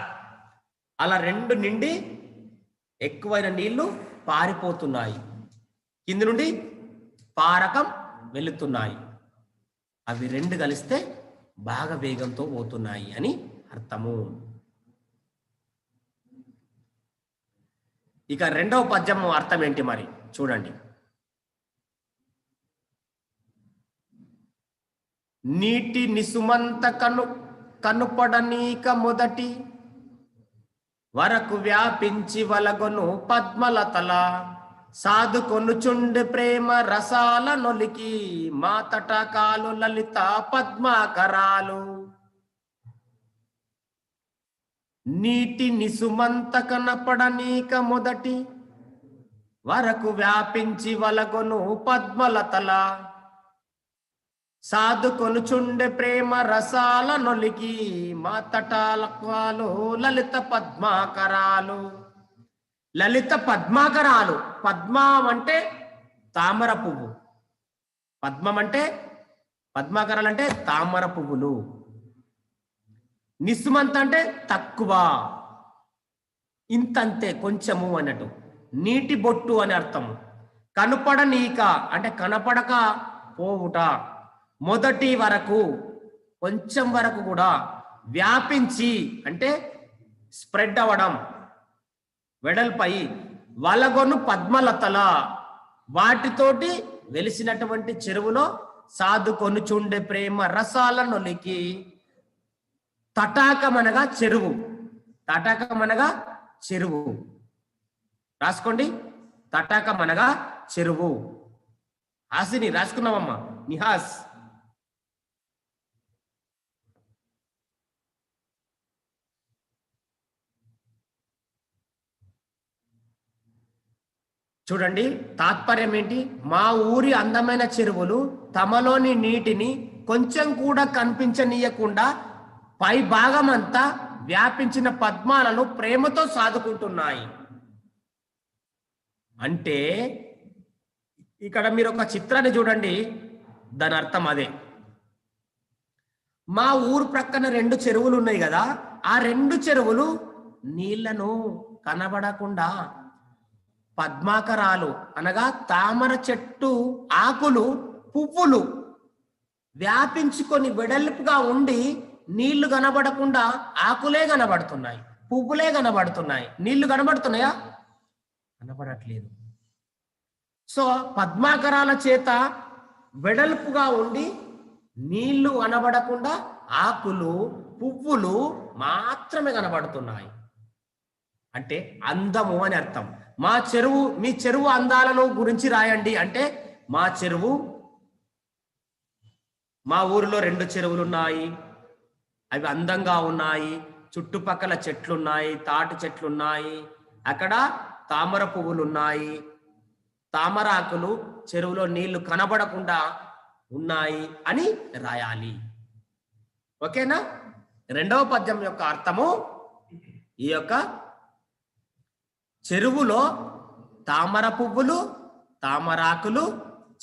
అలా రెండు నిండి ఎక్కువైన నీళ్లు పారిపోతున్నాయి, కింది నుండి పారకం వెళుతున్నాయి. అవి రెండు కలిస్తే బాగా వేగంతో పోతున్నాయి అని అర్థము. ఇక రెండవ పద్యము అర్థం ఏంటి మరి చూడండి. నీటి నిసుమంత కనుపడనీక మొదటి వరకు వ్యాపించి వలగొను పద్మలతల సాధుకొనుచుండి ప్రేమ రసాల నొలికి మా తటకాలు లలిత పద్మాకరాలు. నీటి నిసుమంత కనపడనీక మొదటి వరకు వ్యాపించి వలగొను పద్మలతల సాధుకొనుచుండె ప్రేమ రసాల నొలికి మా తటాలకాలు లలిత పద్మాకరాలు. లలిత పద్మాకరాలు. పద్మం అంటే తామర పువ్వు, పద్మం అంటే పద్మాకరాలు అంటే తామర పువ్వులు. నిస్సుమంత అంటే తక్కువ, ఇంతంతే, కొంచెము అన్నట్టు. నీటి బొట్టు అని అర్థము. కనపడనీక అంటే కనపడక పోవుట, మొదటి వరకు కొంచెం వరకు కూడా, వ్యాపించి అంటే స్ప్రెడ్ అవ్వడం, వెడల్పై, వలగొను పద్మలతల వాటితోటి వెలిసినటువంటి చెరువులో సాధుకొనుచుండే ప్రేమ రసాల నొలికి. తటాకమనగా చెరువు, తటాకమనగా చెరువు, రాసుకోండి. తటాకమనగా చెరువు. హాసిని రాసుకున్నావమ్మా. నిహాస్ చూడండి, తాత్పర్యం ఏంటి? మా ఊరి అందమైన చెరువులు తమలోని నీటిని కొంచెం కూడా కనిపించనీయకుండా పై భాగమంతా వ్యాపించిన పద్మాలను ప్రేమతో సాదుకుంటున్నాయి. అంటే ఇక్కడ మీరు ఒక చిత్రాన్ని చూడండి, దాని అర్థం అదే. మా ఊరు ప్రక్కన 2 చెరువులు ఉన్నాయి కదా, ఆ 2 చెరువులు నీళ్లను కనబడకుండా పద్మాకరాలు అనగా తామర చెట్టు ఆకులు, పువ్వులు వ్యాపించుకొని వెడల్పుగా ఉండి నీళ్లు కనబడకుండా ఆకులే కనబడుతున్నాయి, పువ్వులే కనబడుతున్నాయి. నీళ్లు కనబడుతున్నాయా? కనబడట్లేదు. సో పద్మాకరాల చేత వెడల్పుగా ఉండి నీళ్లు కనబడకుండా ఆకులు, పువ్వులు మాత్రమే కనబడుతున్నాయి. అంటే అందము అని అర్థం. మా చెరువు, మీ చెరువు అందాలను గురించి రాయండి అంటే, మా చెరువు, మా ఊరిలో 2 చెరువులు ఉన్నాయి, అవి అందంగా ఉన్నాయి, చుట్టుపక్కల చెట్లున్నాయి, తాటి చెట్లున్నాయి, అక్కడ తామర పువ్వులు ఉన్నాయి, తామరాకులు, చెరువులో నీళ్లు కనబడకుండా ఉన్నాయి అని రాయాలి. ఓకేనా? 2వ పద్యం యొక్క అర్థము, ఈ యొక్క చెరువులో తామర పువ్వులు, తామరాకులు,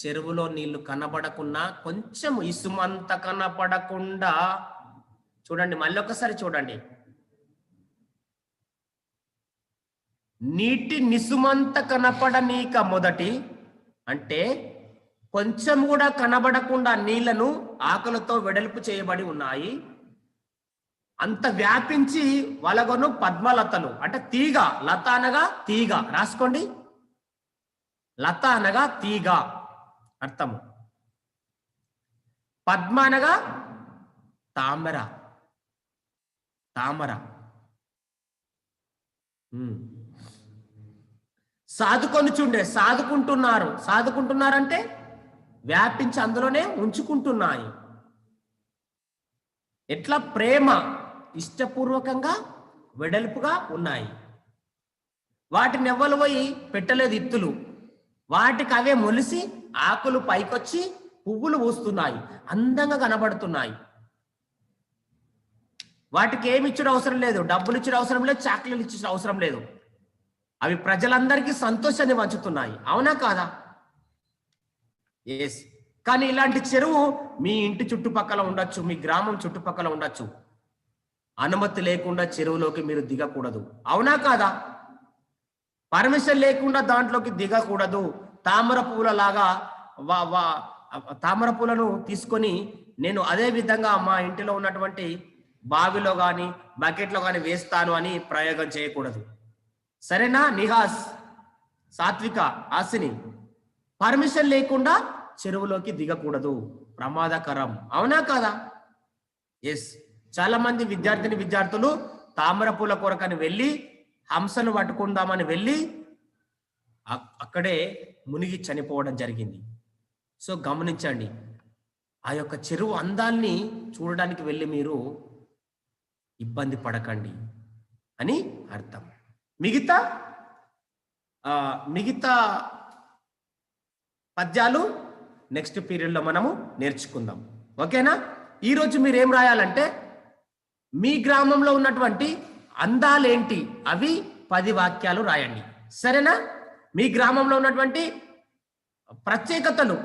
చెరువులో నీళ్లు కనబడకుండా, కొంచెం ఇసుమంత కనపడకుండా చూడండి. మళ్ళీ ఒకసారి చూడండి. నీటి నిసుమంత కనపడనీక మొదటి అంటే కొంచెం కూడా కనబడకుండా నీళ్లను ఆకులతో వెడల్పు చేయబడి ఉన్నాయి. అంత వ్యాపించి వలగొను పద్మలతలు అంటే తీగ. లత అనగా తీగ, రాసుకోండి. లత అనగా తీగ అర్థము. పద్మ అనగా తామర, తామర. సాదుకొని చూండే, సాదుకుంటున్నారు. సాదుకుంటున్నారంటే వ్యాపించి అందులోనే ఉంచుకుంటున్నాయి. ఎట్లా? ప్రేమ, ఇష్టపూర్వకంగా వెడల్పుగా ఉన్నాయి. వాటిని ఎవ్వరు పోయి పెట్టలేదు ఇత్తులు, వాటికి అవే మొలిసి ఆకులు పైకొచ్చి పువ్వులు పూస్తున్నాయి, అందంగా కనబడుతున్నాయి. వాటికి ఏమి ఇచ్చిన అవసరం లేదు, డబ్బులు ఇచ్చిన అవసరం లేదు, చాక్లెట్లు ఇచ్చిన అవసరం లేదు. అవి ప్రజలందరికీ సంతోషాన్ని పంచుతున్నాయి. అవునా కాదా? ఎస్. కానీ ఇలాంటి చెరువు మీ ఇంటి చుట్టుపక్కల ఉండొచ్చు, మీ గ్రామం చుట్టుపక్కల ఉండొచ్చు. అనుమతి లేకుండా చెరువులోకి మీరు దిగకూడదు. అవునా కాదా? పర్మిషన్ లేకుండా దాంట్లోకి దిగకూడదు. తామర పూల లాగా తామర పూలను తీసుకొని నేను అదే విధంగా మా ఇంటిలో ఉన్నటువంటి బావిలో కానీ బకెట్లో కానీ వేస్తాను అని ప్రయోగం చేయకూడదు. సరేనా? నిహాస్, సాత్విక, హాసిని, పర్మిషన్ లేకుండా చెరువులోకి దిగకూడదు, ప్రమాదకరం. అవునా కాదా? ఎస్. చాలా మంది విద్యార్థులు తామర పూల కొరకని వెళ్ళి హంసను పట్టుకుందామని వెళ్ళి అక్కడే మునిగి చనిపోవడం జరిగింది. సో గమనించండి, ఆ యొక్క చెరువు అందాన్ని చూడడానికి వెళ్ళి మీరు ఇబ్బంది పడకండి అని అర్థం. మిగతా పద్యాలు నెక్స్ట్ పీరియడ్లో మనము నేర్చుకుందాం. ఓకేనా? ఈరోజు మీరు ఏం రాయాలంటే, మీ గ్రామంలో ఉన్నటువంటి అందాలేంటి అవి 10 వాక్యాలు రాయండి. సరేనా? మీ గ్రామంలో ఉన్నటువంటి ప్రత్యేకతలు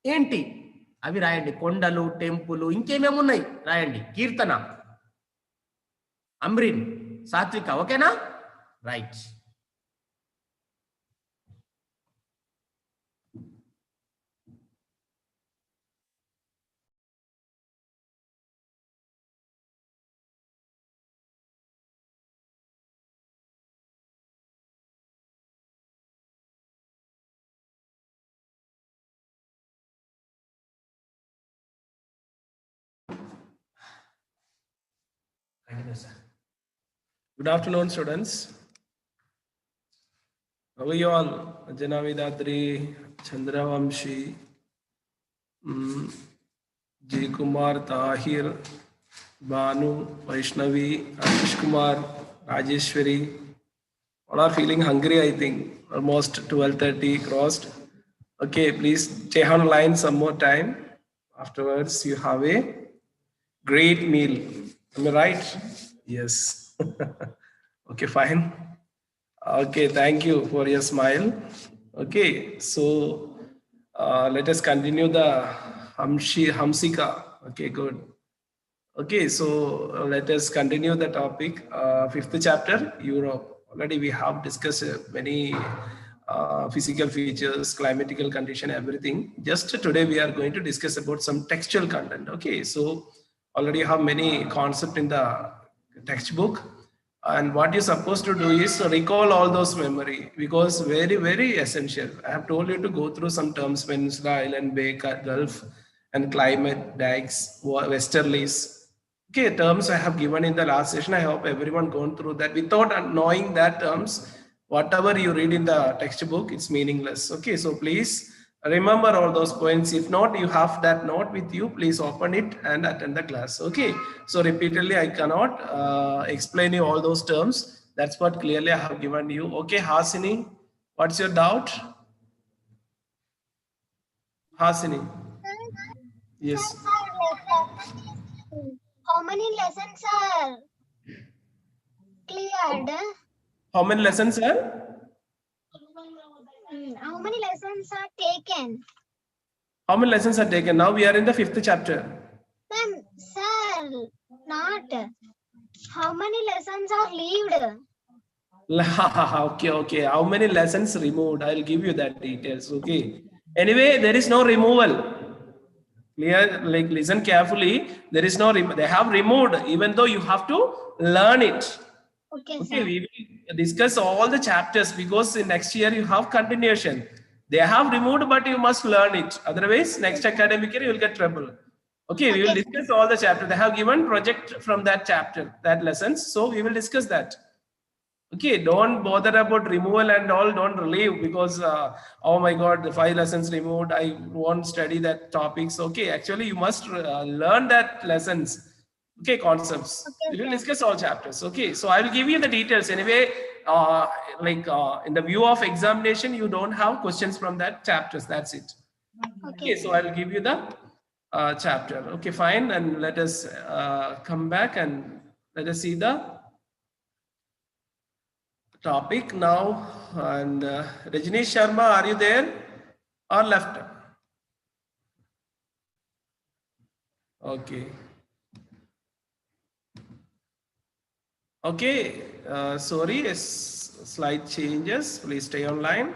ఏంటి అవి రాయండి. కొండలు, టెంపుల్, ఇంకేమేమి ఉన్నాయి రాయండి. కీర్తన, అమ్రీన్, సాత్విక. ఓకేనా? Right. Good afternoon, students. How are you all? Janavidadri, Chandravamshi, J. Kumar, Tahir, Banu, Vaishnavi, Anish Kumar, Rajeshwari. All are feeling hungry, I think. Almost 12:30 crossed. Okay, please stay online some more time. Afterwards, you have a great meal. Am I right? Yes. Okay, fine. Okay, thank you for your smile. Okay, so let us continue the Hamsika. Okay, good. Okay, so let us continue the topic. Fifth chapter, Europe. Already we have discussed many physical features, climatical condition, everything. Just today we are going to discuss about some textual content. Okay, so already you have many concept in the textbook. And what you're supposed to do is recall all those memory because very essential. I have told you to go through some terms: peninsula, island, bay, gulf, and climate, dikes, westerlies. Okay, terms I have given in the last session. I hope everyone gone through that. Without knowing that terms, whatever you read in the textbook, it's meaningless. Okay, so please remember all those points. If not, you have that note with you. Please open it and attend the class. Okay, so repeatedly I cannot explain you all those terms. That's what clearly I have given you. Okay, Hasini, what's your doubt? Hasini. Yes. How many lessons are cleared? How many lessons, sir? How many lessons are taken? How many lessons are taken? Now we are in the fifth chapter. Ma'am, sir, not. How many lessons are leaved? Okay. How many lessons removed? I'll give you that details. Okay. Anyway, there is no removal. Clear? Like listen carefully. There is no. They have removed, even though you have to learn it. Okay, Okay, sir. we will discuss all the chapters because in next year you have continuation. They have removed, but you must learn it. Otherwise, next academic year you will get trouble. Okay, we will Okay. discuss all the chapters. They have given project from that chapter, that lessons. So we will discuss that. Okay, don't bother about removal and all. Don't relieve because oh my God, the 5 lessons removed. I won't study that topics. Okay, actually you must learn that lessons. Okay, concepts. Okay, We will sir. discuss all chapters. Okay, so I will give you the details anyway. In the view of examination, you don't have questions from that chapters. That's it. Okay, so I will give you the chapter. Okay, fine. And let us come back and let us see the topic now. And Rajneesh Sharma, are you there or left? Okay. Okay, sorry, slide changes. Please stay online.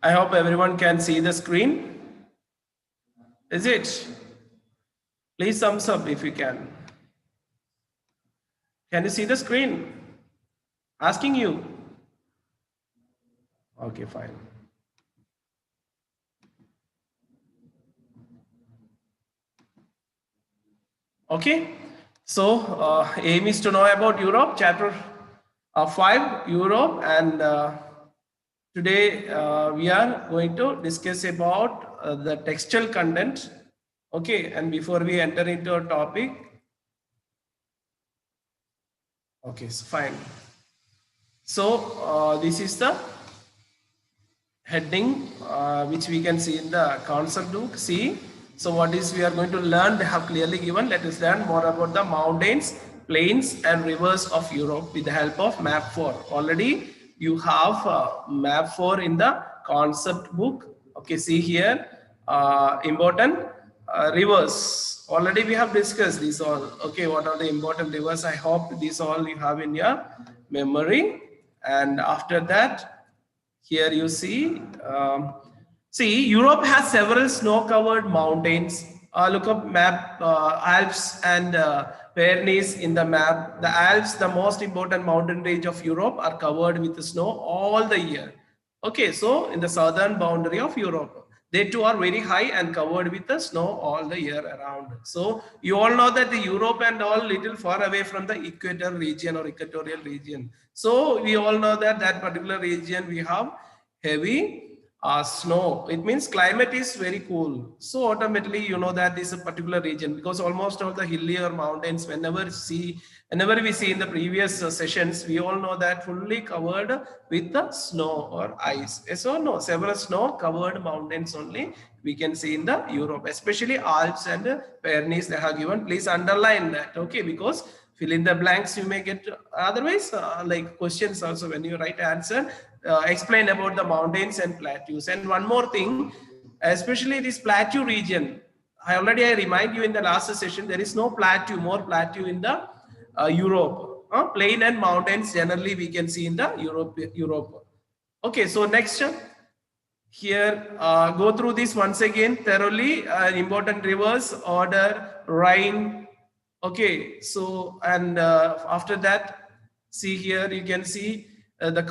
I hope everyone can see the screen. Is it? Please thumbs up if you can. Can you see the screen? Asking you. Okay, fine. Okay, so aim is to know about Europe, chapter 5, Europe, and today we are going to discuss about the textual content. Okay, and before we enter into a topic, okay, so fine. So this is the heading which we can see in the concept book. See, so what is we are going to learn? They have clearly given. Let us learn more about the mountains, plains, and rivers of Europe with the help of map 4. Already you have map 4 in the concept book. Okay, see here important rivers. Already we have discussed these all. Okay, what are the important rivers? I hope these all you have in your memory. And after that, here you see, Europe has several snow-covered mountains. Look up map, Alps and Pyrenees in the map. The Alps, the most important mountain range of Europe, are covered with snow all the year. Okay, so in the southern boundary of Europe. They too are very high and covered with the snow all the year around. So you all know that the Europe and all little far away from the equator region or equatorial region. So we all know that that particular region we have heavy snow. It means climate is very cool. So automatically you know that this is a particular region, because almost all the hillier mountains, whenever we see in the previous sessions, we all know that fully covered with the snow or ice. Yes or no? Several snow covered mountains only we can see in the Europe, especially Alps and Pyrenees they have given. Please underline that, okay? Because fill in the blanks you may get, otherwise like questions also when you write answer, explain about the mountains and plateaus. And one more thing, especially this plateau region, I remind you in the last session, there is no plateau, more plateau in the Europe. Plain and mountains generally we can see in the Europe. Okay, so next here, go through this once again thoroughly. Important rivers, order, Rhine. Okay, so and after that, see here you can see the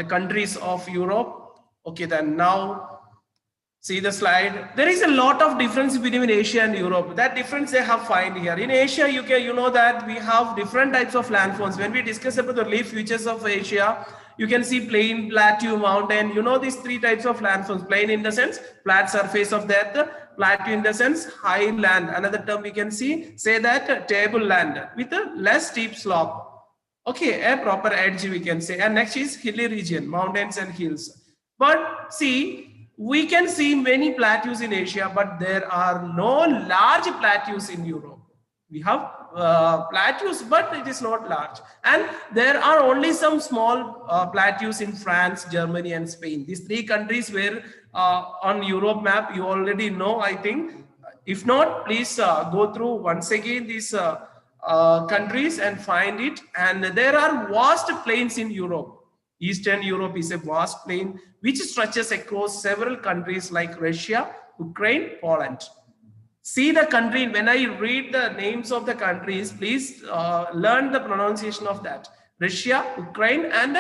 countries of Europe. Okay, then now see the slide. There is a lot of difference between Asia and Europe. That difference they have find here. In Asia, you know that we have different types of landforms. When we discuss about the relief features of Asia, you can see plain, plateau, mountain. You know these three types of landforms. Plain in the sense flat surface of the earth, plateau in the sense high land. Another term we can say that tableland with a less steep slope. Okay, a proper edge we can say. And next is hilly region, mountains and hills. But see, we can see many plateaus in Asia, but there are no large plateaus in Europe. We have plateaus, but it is not large. And there are only some small plateaus in France, Germany, and Spain. These three countries where on Europe map, you already know, I think. If not, please go through once again these countries and find it. And there are vast plains in Europe. Eastern Europe is a vast plain which stretches across several countries like Russia, Ukraine, Poland. See the country, when I read the names of the countries, please learn the pronunciation of that. Russia, Ukraine, and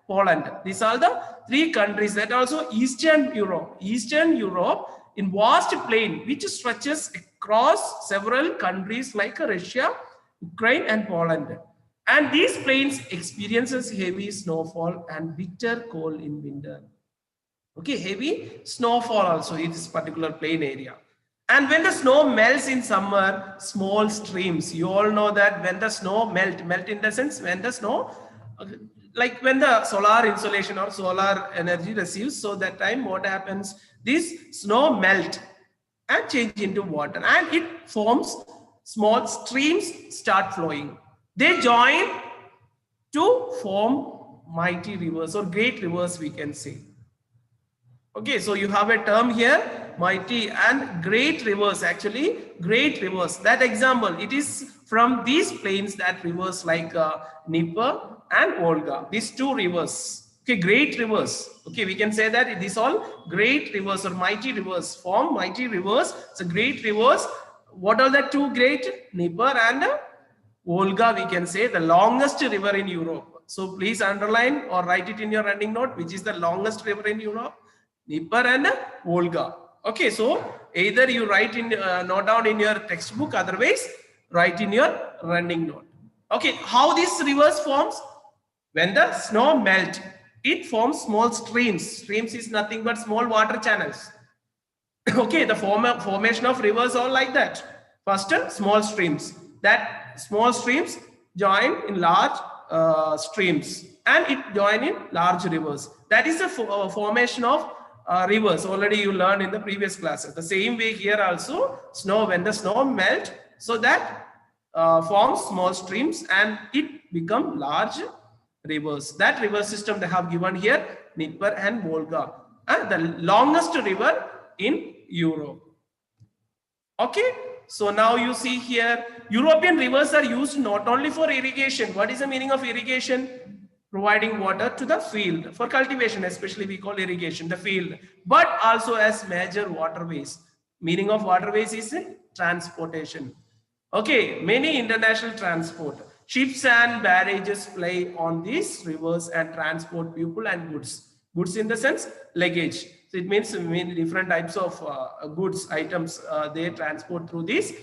Poland. These are the three countries. That also Eastern Europe. Eastern Europe in vast plain which stretches across several countries like Russia, Ukraine, and Poland. And these plains experiences heavy snowfall and bitter cold in winter. Okay, heavy snowfall also in this particular plain area. And when the snow melts in summer, small streams. You all know that when the snow melt in the sense when the snow, like when the solar insolation or solar energy receives, so that time what happens? This snow melt and change into water, and it forms small streams start flowing. They join to form mighty rivers or great rivers, we can say. Okay, so you have a term here, mighty and great rivers, actually great rivers. That example, it is from these plains that rivers like Dnieper and Volga, these two rivers. Okay, great rivers. Okay, we can say that these all great rivers or mighty rivers form mighty rivers. So great rivers. What are the two great? Dnieper and Volga, we can say the longest river in Europe. So please underline or write it in your running note, which is the longest river in Europe, Dnieper and Volga. Okay, so either you write in, note down in your textbook, otherwise write in your running note. Okay, how these rivers forms? When the snow melt, it forms small streams. Streams is nothing but small water channels. Okay, the formation of rivers are like that. First, small streams. That small streams join in large streams, and it join in large rivers. That is the formation of rivers. Already you learned in the previous classes. The same way here also, snow, when the snow melt, so that forms small streams and it become large rivers. That river system they have given here, Dnieper and Volga, and the longest river in Europe. Okay, so now you see here, European rivers are used not only for irrigation. What is the meaning of irrigation? Providing water to the field for cultivation, especially we call irrigation, the field, but also as major waterways. Meaning of waterways is transportation. Okay, many international transport. Ships and barrages ply on these rivers and transport people and goods. Goods in the sense luggage. So it means many different types of goods, items, they transport through these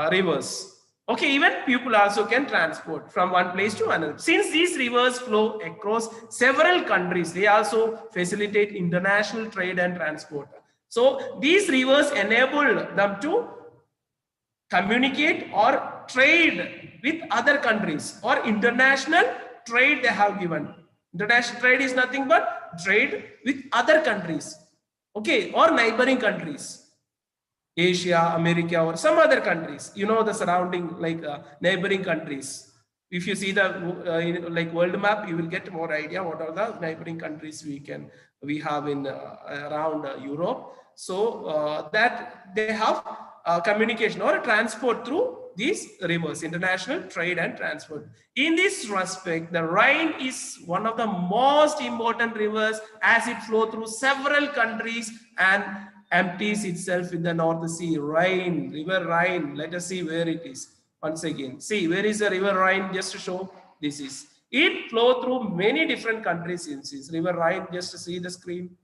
rivers. Okay, even people also can transport from one place to another. Since these rivers flow across several countries, they also facilitate international trade and transport. So these rivers enable them to communicate or trade with other countries, or international trade they have given. International trade is nothing but trade with other countries, okay, or neighboring countries, Asia, America, or some other countries, you know, the surrounding, like neighboring countries. If you see the like world map, you will get more idea what are the neighboring countries we have in around Europe. So that they have communication or transport through these rivers, international trade and transport. In this respect, the Rhine is one of the most important rivers as it flows through several countries and empties itself in the North Sea. Rhine, river Rhine. Let us see where it is. Once again, see where is the river Rhine, just to show this is. It flows through many different countries in this river Rhine. Just to see the screen.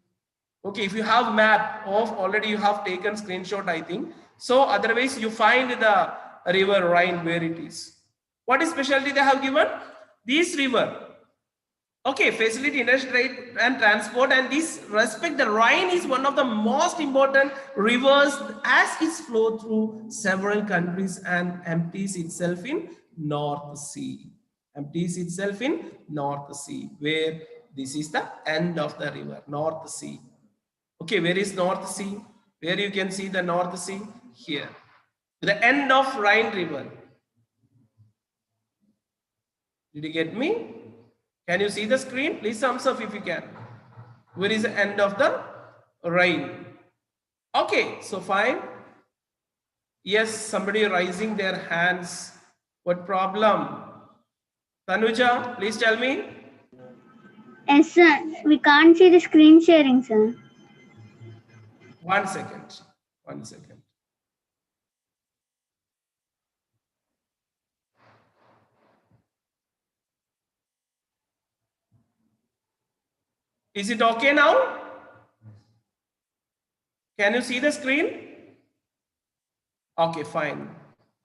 Okay, if you have map of already, you have taken screenshot, I think. So otherwise you find the river Rhine where it is. What is specialty they have given? This river, okay, facility international trade and transport, and this respect, the Rhine is one of the most important rivers as it flows through several countries and empties itself in North Sea. Empties itself in North Sea, where this is the end of the river, North Sea. Okay, where is North Sea? Where you can see the North Sea? Here. The end of Rhine River. Did you get me? Can you see the screen? Please thumbs up if you can. Where is the end of the Rhine? Okay, so fine. Yes, somebody raising their hands. What problem? Tanuja, please tell me. Yes, sir. We can't see the screen sharing, sir. 1 second. 1 second. Is it okay now? Can you see the screen? Okay, fine.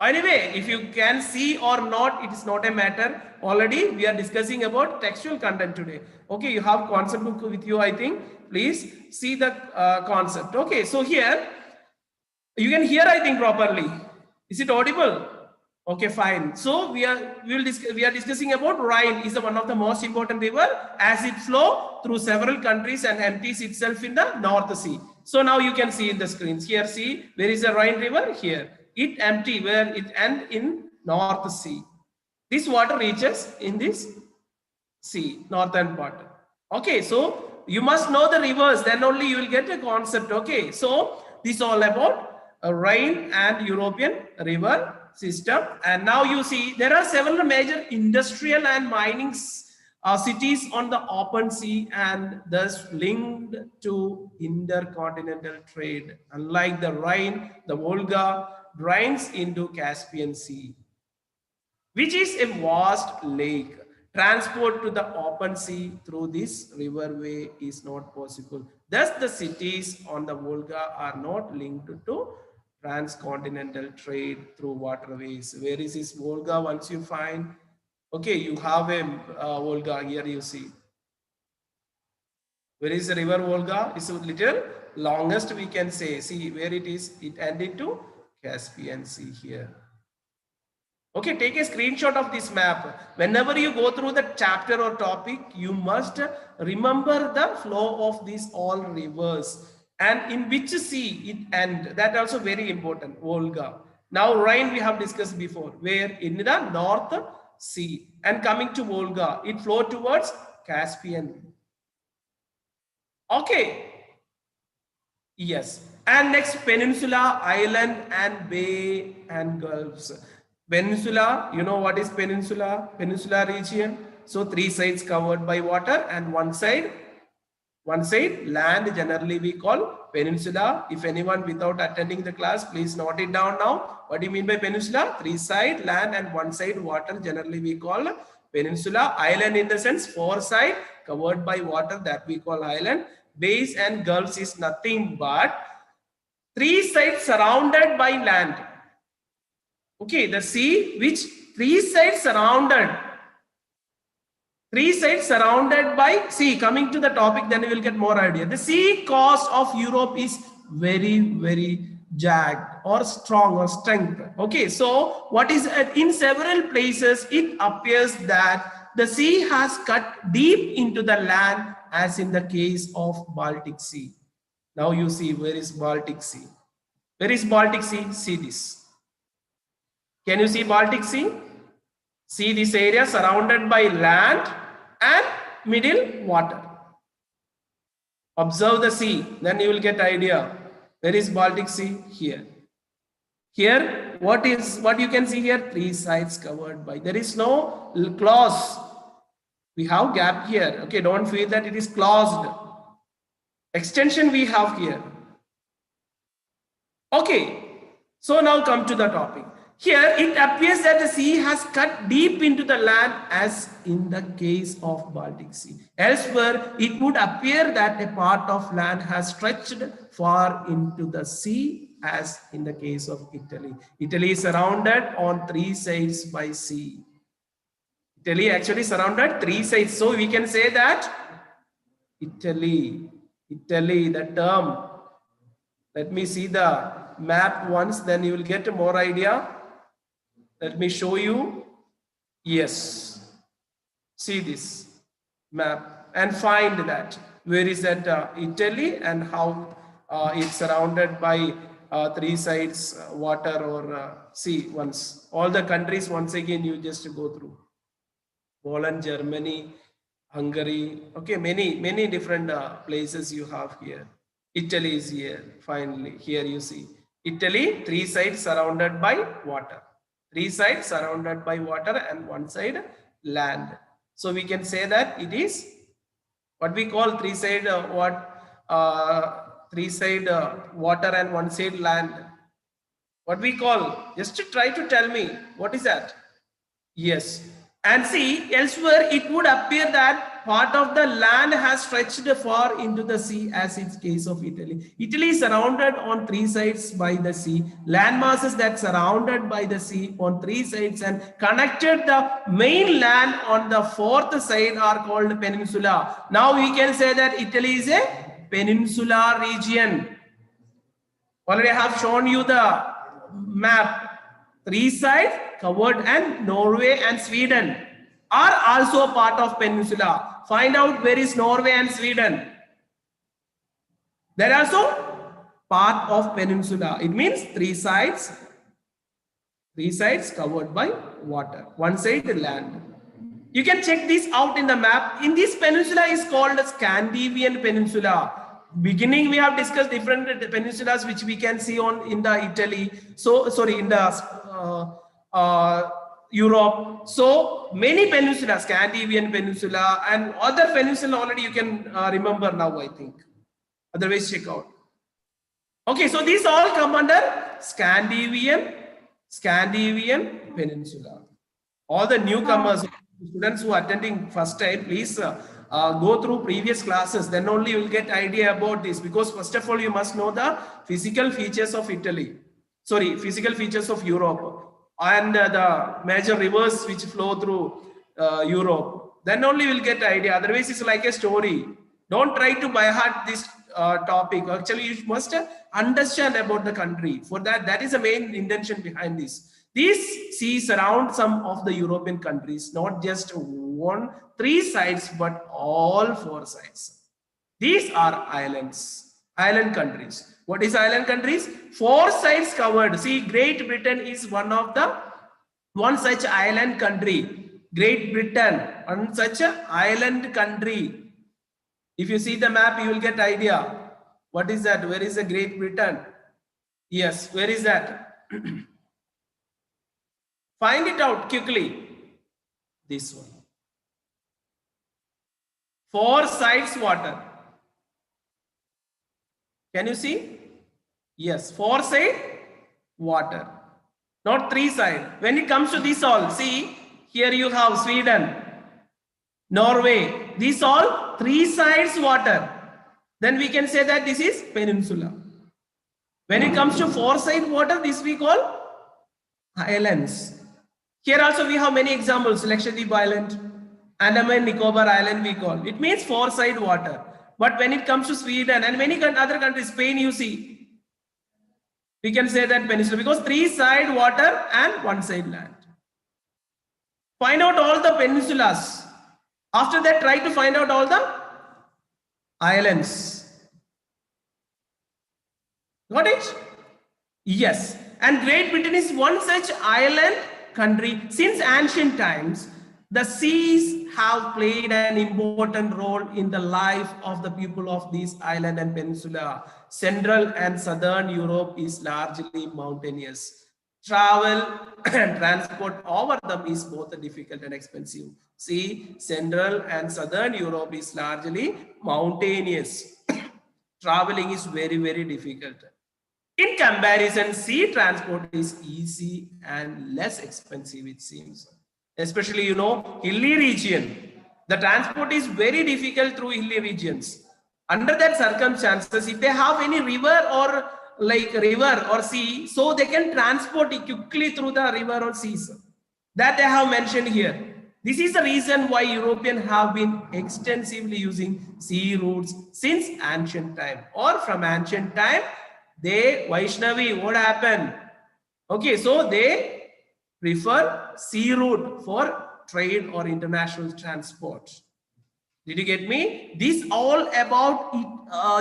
Anyway, if you can see or not, it is not a matter. Already we are discussing about textual content today. Okay, you have concept book with you, I think. Please see the concept. Okay, so here you can hear, I think, properly. Is it audible? Okay, fine. So we are discussing about Rhine is one of the most important river as it flow through several countries and empties itself in the North Sea. So now you can see in the screens here. See where is the Rhine river? Here it empty where it end in North Sea. This water reaches in this sea, northern part. Okay, so you must know the rivers, then only you will get a concept. Okay, so this is all about Rhine and European river system. And now you see there are several major industrial and mining cities on the open sea and thus linked to intercontinental trade. Unlike the Rhine, the Volga drains into Caspian Sea, which is a vast lake. Transport to the open sea through this riverway is not possible. Thus, the cities on the Volga are not linked to transcontinental trade through waterways. Where is this Volga? Once you find, okay, you have a Volga here, you see. Where is the river Volga? It's a little longest, we can say. See where it is. It ended to Caspian Sea here. Okay, take a screenshot of this map. Whenever you go through the chapter or topic, you must remember the flow of these all rivers and in which sea it ends. That also very important. Volga. Now Rhine we have discussed before, where in the North Sea, and coming to Volga, it flows towards Caspian. Okay. Yes. And next, peninsula, island, and bay and gulfs. Peninsula, you know what is peninsula? Peninsula region. So 3 sides covered by water and one side land, generally we call peninsula. If anyone without attending the class, please note it down now. What do you mean by peninsula? 3 side land and 1 side water, generally we call peninsula. Island in the sense 4 side covered by water, that we call island. bays and gulfs is nothing but three sides surrounded by land. Okay, the sea which three sides surrounded by sea. Coming to the topic, then we will get more idea. The sea coast of Europe is very, very jagged or strong or strength. Okay, so what is in several places it appears that the sea has cut deep into the land, as in the case of Baltic Sea. Now you see, where is Baltic Sea? Where is Baltic Sea? See this. Can you see Baltic Sea? See this area surrounded by land and middle water. Observe the sea, then you will get idea. Where is Baltic Sea? Here. Here, what you can see here? Three sides covered by. There is no clause. We have gap here. Okay, don't feel that it is closed. Extension we have here. Okay, so now come to the topic. Here it appears that the sea has cut deep into the land, as in the case of Baltic Sea. Elsewhere, it would appear that a part of land has stretched far into the sea, as in the case of Italy. Italy is surrounded on three sides by sea. Italy actually surrounded three sides. So we can say that Italy, the term. Let me see the map once, then you will get more idea. Let me show you. Yes. See this map and find that. Where is that Italy and how it's surrounded by three sides water or sea once. All the countries once again you just go through. Poland, Germany, Hungary. Okay, many different places you have here. Italy is here. Finally, here you see. Italy, three sides surrounded by water. Three sides surrounded by water and one side land. So we can say that it is what we call three side water and one side land. What we call, just to try to tell me, what is that? Yes. And see, elsewhere it would appear that part of the land has stretched far into the sea, as in case of Italy. Italy is surrounded on three sides by the sea. Land masses that surrounded by the sea on three sides and connected the main land on the fourth side are called peninsula. Now we can say that Italy is a peninsular region. Already I have shown you the map. Three sides covered, and Norway and Sweden are also part of peninsula. Find out where is Norway and Sweden. They're also part of peninsula. It means three sides covered by water. One side land. You can check this out in the map. In this peninsula is called Scandinavian Peninsula. Beginning we have discussed different peninsulas which we can see in the Italy. So sorry, in the Europe. So many peninsulas, Scandinavian Peninsula and other peninsula already you can remember now, I think. Otherwise check out. Okay, so these all come under Scandinavian Peninsula. All the newcomers, students who are attending first time, please go through previous classes, then only you will get idea about this, because first of all you must know the physical features of physical features of Europe and the major rivers which flow through Europe. Then only you will get idea. Otherwise it's like a story. Don't try to by heart this topic. Actually you must understand about the country. For that is the main intention behind this. These seas surround some of the European countries, not just three sides, but all four sides. These are island countries. What is island countries? Four sides covered. See, Great Britain is one such island country. Great Britain, one such island country. If you see the map, you will get idea. What is that? Where is the Great Britain? Yes, where is that? Find it out quickly. This one. Four sides water. Can you see? Yes, four side water. Not three side. When it comes to this all, see, here you have Sweden, Norway. These all three sides water. then we can say that this is peninsula. When it comes to four-side water, this we call islands. Here also we have many examples. Lakshadweep Island, Andaman Nicobar Island we call. It means four-side water. But when it comes to Sweden and many other countries, Spain you see, we can say that peninsula because three-side water and one-side land. Find out all the peninsulas. After that, try to find out all the islands. Got it? Yes. And Great Britain is one such island country. Since ancient times, the seas have played an important role in the life of the people of this island and peninsula. Central and southern Europe is largely mountainous. Travel and transport over them is both difficult and expensive. See, Central and southern Europe is largely mountainous. Traveling is very, very difficult. In comparison, sea transport is easy and less expensive, it seems. Especially, you know, hilly region. The transport is very difficult through hilly regions. Under that circumstances, if they have any river or sea, so they can transport it quickly through the river or seas. That they have mentioned here. This is the reason why Europeans have been extensively using sea routes since ancient time or from ancient time. They, Vaishnavi, what happened? Okay, so they prefer sea route for trade or international transport. Did you get me? This all about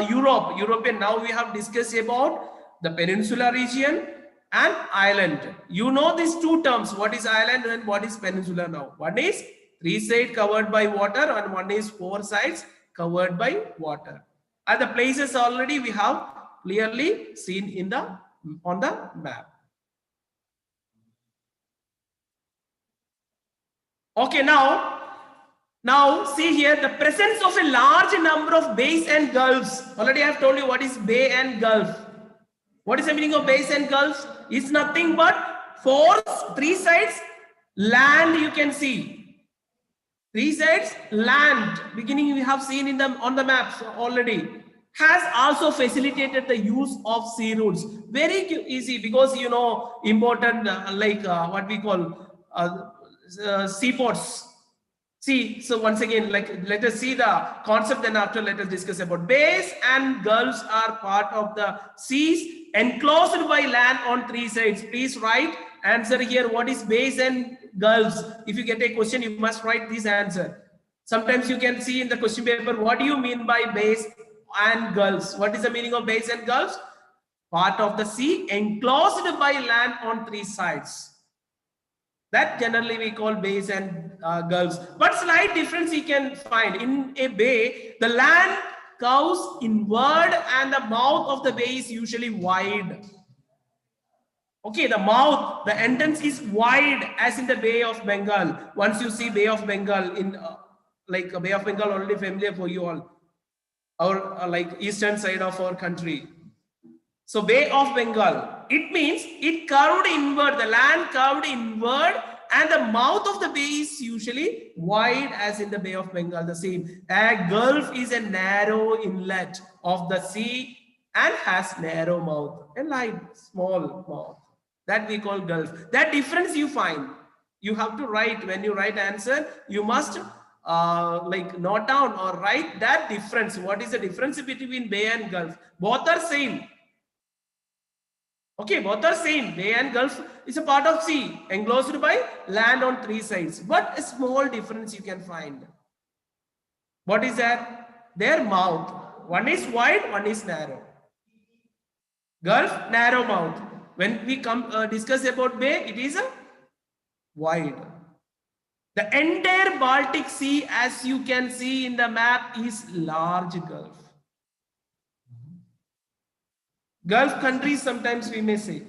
Europe, European. Now we have discussed about the peninsula region and island. You know these two terms. What is island and what is peninsula now? One is three sides covered by water and one is four sides covered by water. And the places already we have clearly seen in the on the map. Okay, now see here the presence of a large number of bays and gulfs. Already I have told you what is bay and gulf. What is the meaning of bays and gulfs? It's nothing but three sides land. You can see three sides land. Beginning we have seen in the on the maps already. Has also facilitated the use of sea routes. Very easy because you know important what we call seaports. See, so once again, let us see the concept, then after let us discuss about bays and gulfs are part of the seas enclosed by land on three sides. Please write answer here. What is bays and gulfs? If you get a question, you must write this answer. Sometimes you can see in the question paper, what do you mean by bays and gulfs? What is the meaning of bays and gulfs? Part of the sea enclosed by land on three sides. That generally we call bays and gulfs. But slight difference you can find. In a bay, the land curves inward and the mouth of the bay is usually wide. Okay, the mouth, the entrance is wide as in the Bay of Bengal. Once you see Bay of Bengal in Bay of Bengal already familiar for you all. Our eastern side of our country. So Bay of Bengal, it means it curved inward, the land curved inward and the mouth of the bay is usually wide as in the Bay of Bengal, the same. A gulf is a narrow inlet of the sea and has narrow mouth, a light, small mouth. That we call gulf. That difference you find. You have to write, when you write answer, you must note down or write that difference. What is the difference between bay and gulf? Both are same. Okay, both are same. Bay and gulf is a part of sea, enclosed by land on three sides. But a small difference you can find. What is that? Their mouth. One is wide, one is narrow. Gulf, narrow mouth. When we discuss about bay, it is a wide. The entire Baltic Sea, as you can see in the map, is large gulf. Gulf countries, sometimes we may say.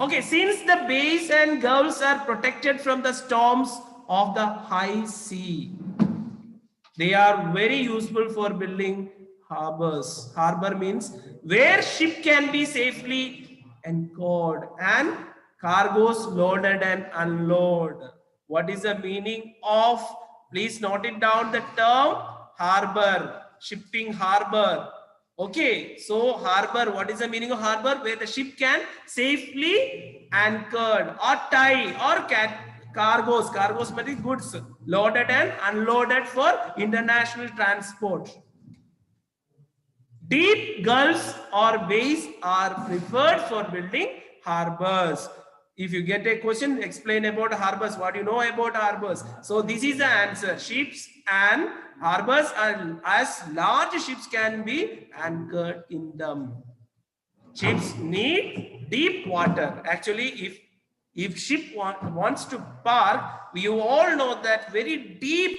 Okay, since the bays and gulfs are protected from the storms of the high sea, they are very useful for building harbors. Harbor means where ship can be safely anchored and cargoes loaded and unloaded. What is the meaning of Please note it down, the term harbor, shipping harbor. Okay, so harbor, what is the meaning of harbor? Where the ship can safely anchored or tie or cargoes. Cargoes means goods loaded and unloaded for international transport. Deep gulfs or bays are preferred for building harbors. If you get a question, explain about harbors. What you know about harbors? So this is the answer. Ships and harbors are as large ships can be anchored in them. Ships need deep water. Actually, if ship wants to park, we all know that very deep,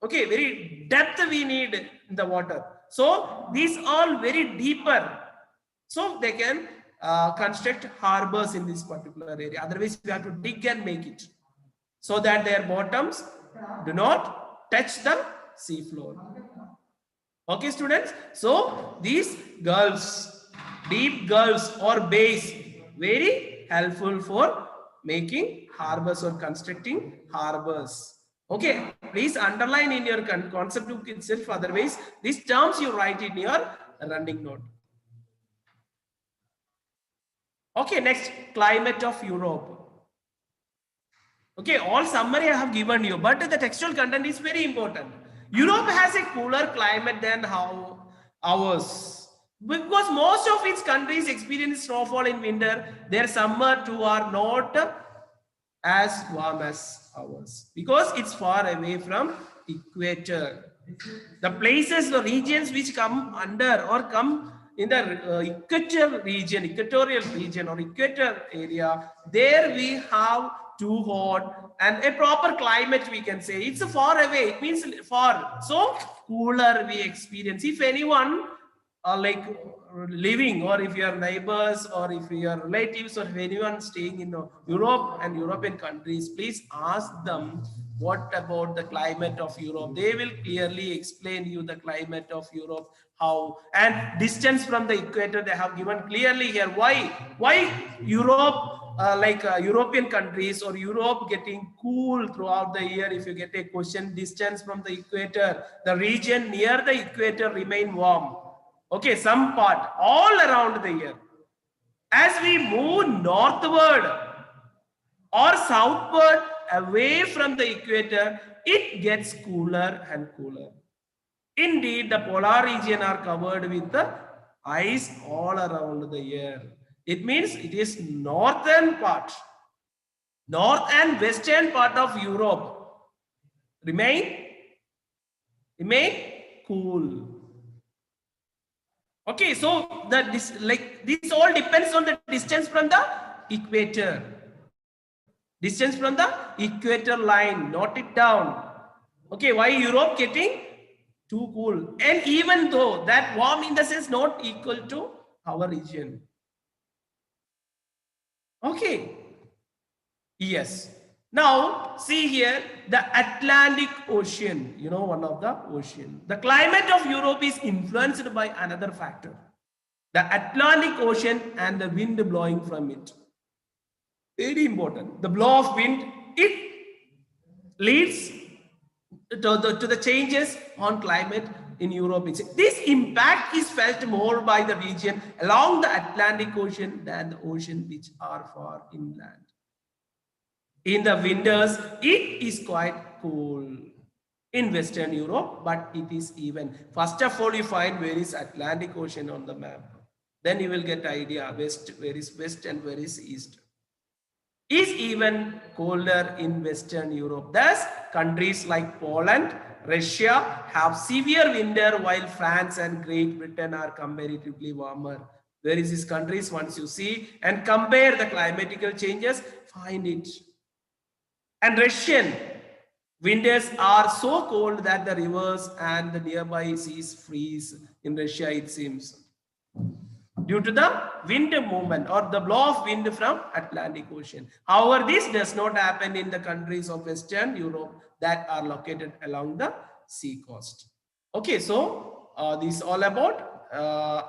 okay, very depth we need in the water. So these all very deeper. So they can construct harbors in this particular area. Otherwise, we have to dig and make it so that their bottoms do not touch the sea floor. Okay, students. So these gulfs, deep gulfs or bays, very helpful for making harbors or constructing harbors. Okay, please underline in your concept book itself. Otherwise, these terms you write in your running note. Okay, next, climate of Europe. Okay, all summary I have given you, but the textual content is very important. Europe has a cooler climate than ours, because most of its countries experience snowfall in winter. Their summer too are not as warm as ours because it's far away from equator. The places, the regions which come under or come in the equatorial region or equator area, there we have too hot and a proper climate, we can say. It's far away, it means far, so cooler we experience. If anyone like living, or if your neighbors or if your relatives or if anyone staying in Europe and European countries, please ask them what about the climate of Europe. They will clearly explain you the climate of Europe, how, and distance from the equator they have given clearly here. Why Europe, European countries or Europe getting cool throughout the year? If you get a question, distance from the equator, the region near the equator remain warm. Okay, some part all around the year. As we move northward or southward away from the equator, it gets cooler and cooler. Indeed, the polar region are covered with the ice all around the year. It means it is northern part, north and western part of Europe remain cool. Okay, so this all depends on the distance from the equator. Distance from the equator line, note it down. Okay, why Europe getting too cool? And even though that warm in the sense not equal to our region. Okay, yes. Now see here, the Atlantic Ocean, you know, one of the ocean. The climate of Europe is influenced by another factor, the Atlantic Ocean and the wind blowing from it. Very important. The blow of wind, it leads to the changes on climate in Europe. This impact is felt more by the region along the Atlantic Ocean than the ocean which are far inland. In the winters, it is quite cool in Western Europe, but it is even. First of all, you find where is Atlantic Ocean on the map. Then you will get idea where is west and where is east. Is even colder in Western Europe. Thus, countries like Poland, Russia have severe winter, while France and Great Britain are comparatively warmer. Where is these countries? Once you see and compare the climatical changes, find it. And Russian winters are so cold that the rivers and the nearby seas freeze in Russia, it seems, due to the wind movement or the blow of wind from Atlantic Ocean. However, this does not happen in the countries of Western Europe that are located along the sea coast. Okay, so this is all about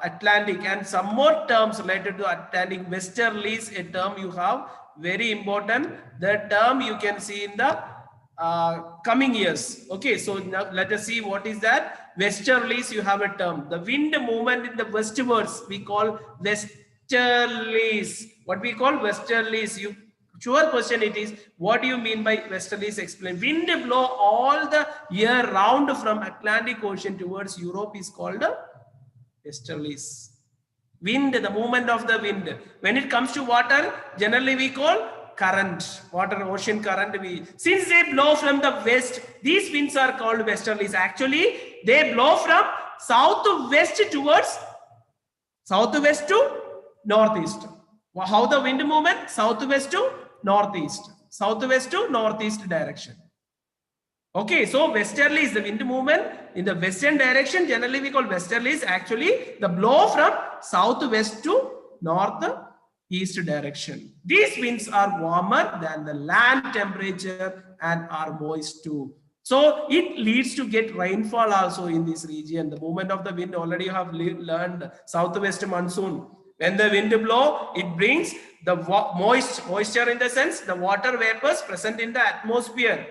Atlantic, and some more terms related to Atlantic. Westerly is a term you have, very important. The term you can see in the coming years. Okay, so now let us see what is that. Westerlies, you have a term. The wind movement in the westwards we call westerlies. What we call westerlies? You sure question it is. What do you mean by westerlies? Explain. Wind blow all the year round from Atlantic Ocean towards Europe is called westerlies. Wind, the movement of the wind. When it comes to water, generally we call current, water, ocean current. Since they blow from the west, these winds are called westerlies. Actually, they blow from south to west towards southwest to northeast. How the wind movement? Southwest to northeast, southwest to northeast direction. Okay, so westerlies, the wind movement in the western direction, generally we call westerlies. Actually, the blow from southwest to northeast direction. These winds are warmer than the land temperature and are moist too. So it leads to get rainfall also in this region. The movement of the wind, already you have learned southwest monsoon. When the wind blow, it brings the moisture in the sense the water vapors present in the atmosphere.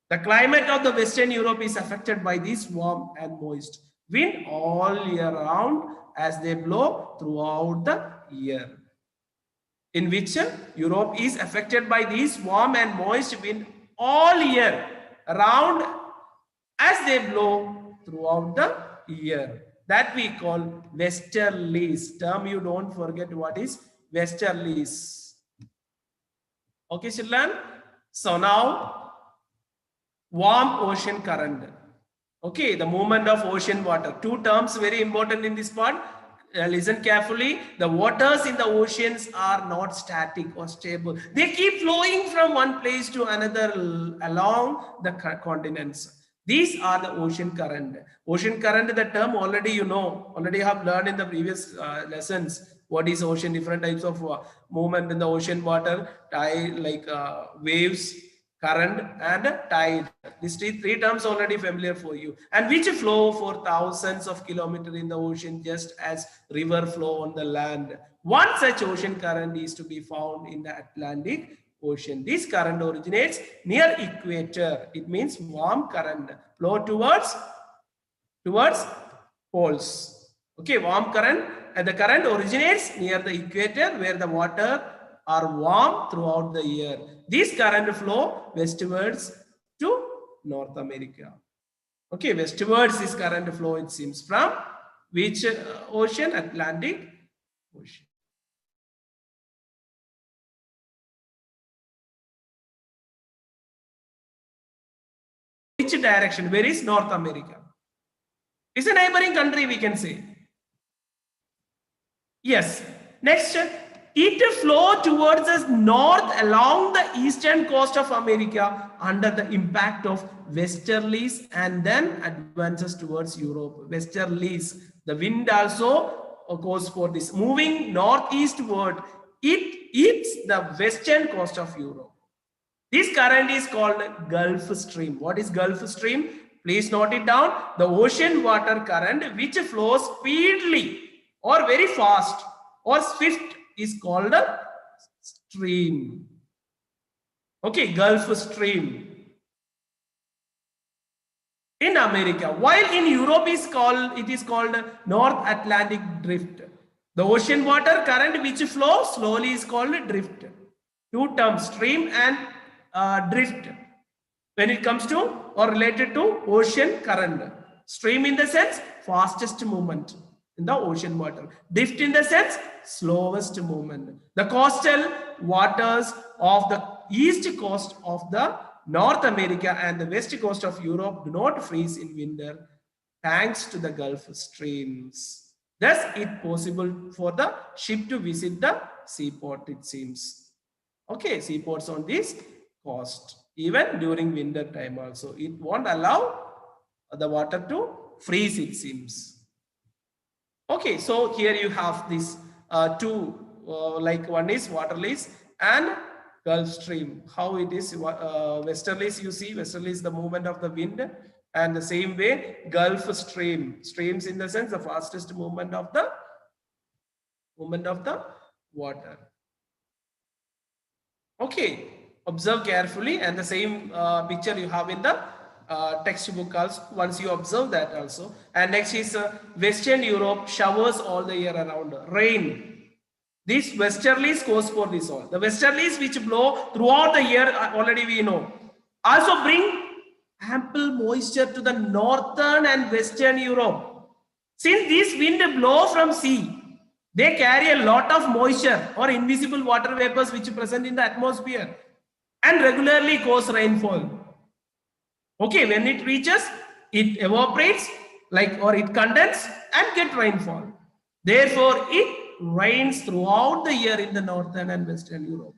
The climate of the Western Europe is affected by this warm and moist wind all year round as they blow throughout the year. In which Europe is affected by this warm and moist wind all year round as they blow throughout the year. That we call westerlies. Term you don't forget what is westerlies. Okay, children. So now, warm ocean current. Okay, the movement of ocean water. Two terms very important in this part. Listen carefully. The waters in the oceans are not static or stable. They keep flowing from one place to another along the continents. These are the ocean current. Ocean current, the term already you know, already have learned in the previous lessons. What is ocean? Different types of movement in the ocean water, tide, like waves, current and tide. These three terms already familiar for you, and which flow for thousands of kilometers in the ocean just as river flow on the land. One such ocean current is to be found in the Atlantic Ocean. This current originates near equator. It means warm current flow towards poles. Okay, warm current, and the current originates near the equator where the water are warm throughout the year. This current flow westwards to North America. Okay, westwards this current flow, it seems, from which ocean? Atlantic Ocean. Which direction? Where is North America? It's a neighboring country, we can say. Yes. Next, it flows towards the north along the eastern coast of America under the impact of westerlies and then advances towards Europe. Westerlies, the wind also goes for this. Moving northeastward, it hits the western coast of Europe. This current is called Gulf Stream. What is Gulf Stream? Please note it down. The ocean water current which flows speedily or very fast or swift is called a stream. Okay, Gulf Stream in America. While in Europe it is called North Atlantic Drift. The ocean water current which flows slowly is called drift. Two terms, stream and drift, when it comes to or related to ocean current. Stream in the sense fastest movement in the ocean water. Drift in the sense slowest movement. The coastal waters of the east coast of the North America and the west coast of Europe do not freeze in winter thanks to the Gulf Streams. Thus, it possible for the ship to visit the seaport, it seems. Okay, seaports on this coast, even during winter time also. It won't allow the water to freeze, it seems. Okay, so here you have this two, like one is waterlies and Gulf Stream. How it is westerlies, you see, westerlies the movement of the wind, and the same way Gulf Stream, streams in the sense the fastest movement of the water. Okay, Observe carefully, and the same picture you have in the textbook also. Once you observe that also. And next is Western Europe, showers all the year around, rain. These westerlies goes for this all. The westerlies which blow throughout the year already we know. Also bring ample moisture to the northern and western Europe. Since these wind blow from sea, they carry a lot of moisture or invisible water vapors which are present in the atmosphere and regularly cause rainfall. Okay, when it reaches, it evaporates or it condenses and get rainfall. Therefore, it rains throughout the year in the northern and western Europe.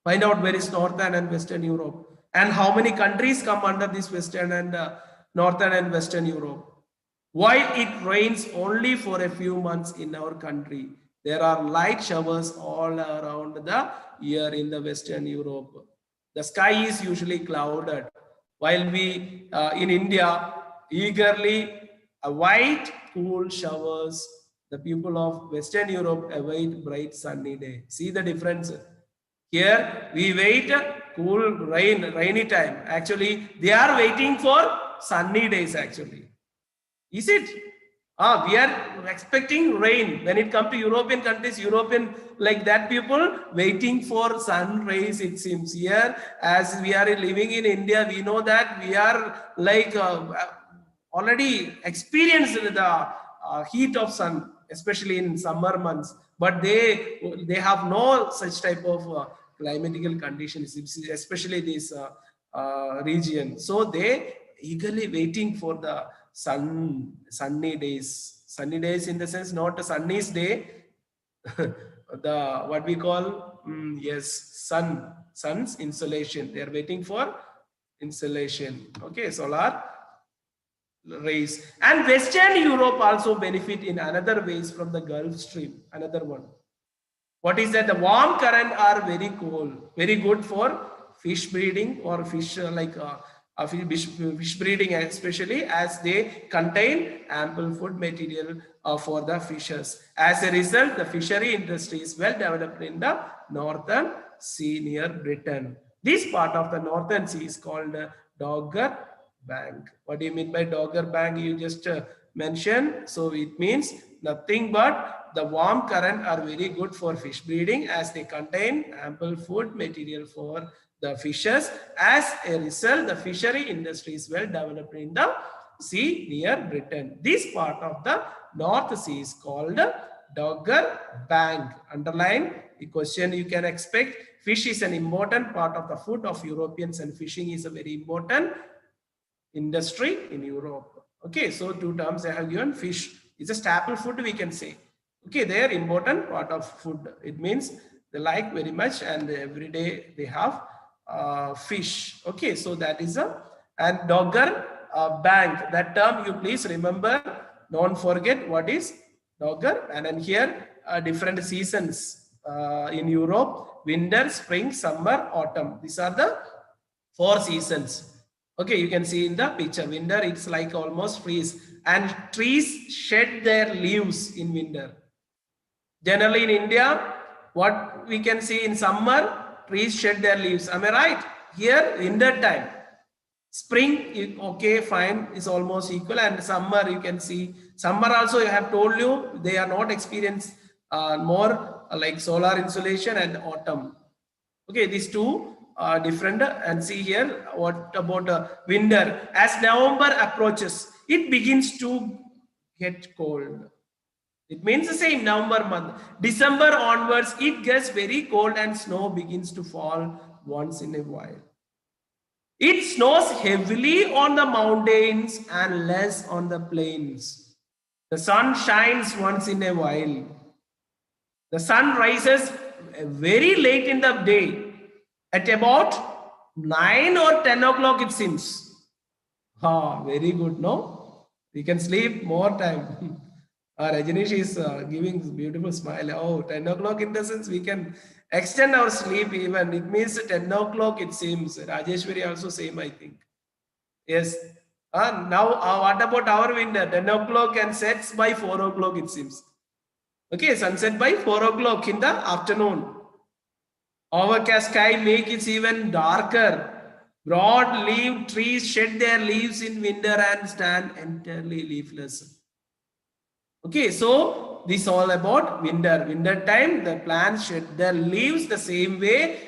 Find out where is northern and western Europe and how many countries come under this western and northern and western Europe. While it rains only for a few months in our country, there are light showers all around the year in the western Europe. The sky is usually clouded, while we in India eagerly await cool showers. The people of Western Europe await bright sunny day. See the difference? Here we wait cool rainy time. Actually, they are waiting for sunny days actually. Is it? We are expecting rain. When it comes to European countries, European like that people waiting for sun rays, it seems. Here, as we are living in India, we know that we are like already experienced the heat of sun, especially in summer months. But they have no such type of climatical conditions, especially this region. So they eagerly waiting for the sunny days. Sunny days in the sense not a sunny's day. The what we call sun's insolation. They are waiting for insolation. Okay, solar rays. And Western Europe also benefit in another ways from the Gulf Stream. Another one. What is that? The warm current are very cold, very good for fish breeding or fish fish breeding, especially as they contain ample food material for the fishes. As a result, the fishery industry is well developed in the northern sea near Britain. This part of the northern sea is called Dogger Bank. What do you mean by Dogger Bank? You just mentioned. So it means nothing but the warm current are very good for fish breeding as they contain ample food material for the fishes. As a result, the fishery industry is well developed in the sea near Britain. This part of the North Sea is called Dogger Bank. Underline the question you can expect. Fish is an important part of the food of Europeans and fishing is a very important industry in Europe. Okay, so two terms I have given. Fish is a staple food, we can say. Okay, they are important part of food. It means they like very much and every day they have fish. Okay, so that is and Dogger Bank. That term you please remember. Don't forget what is Dogger. And then here different seasons in Europe: winter, spring, summer, autumn. These are the 4 seasons. Okay, you can see in the picture. Winter, it's like almost freeze, and trees shed their leaves in winter. Generally in India, what we can see in summer, trees shed their leaves. Am I right? Here, winter time. Spring, okay, fine, is almost equal. And summer, you can see. Summer also, I have told you, they are not experienced more like solar insolation and autumn. Okay, these two are different. And see here, what about winter? As November approaches, it begins to get cold. It means the same November month. December onwards, it gets very cold and snow begins to fall once in a while. It snows heavily on the mountains and less on the plains. The sun shines once in a while. The sun rises very late in the day, at about 9 or 10 o'clock it seems. Very good, no? We can sleep more time. Rajanish is giving beautiful smile. Oh, 10 o'clock in the sense we can extend our sleep even. It means 10 o'clock it seems. Rajeshwari also same, I think. Yes. Now what about our winter? 10 o'clock and sets by 4 o'clock it seems. Okay, sunset by 4 o'clock in the afternoon. Overcast sky make it even darker. Broad-leaved trees shed their leaves in winter and stand entirely leafless. Okay, so this is all about winter. Winter time, the plants shed their leaves the same way,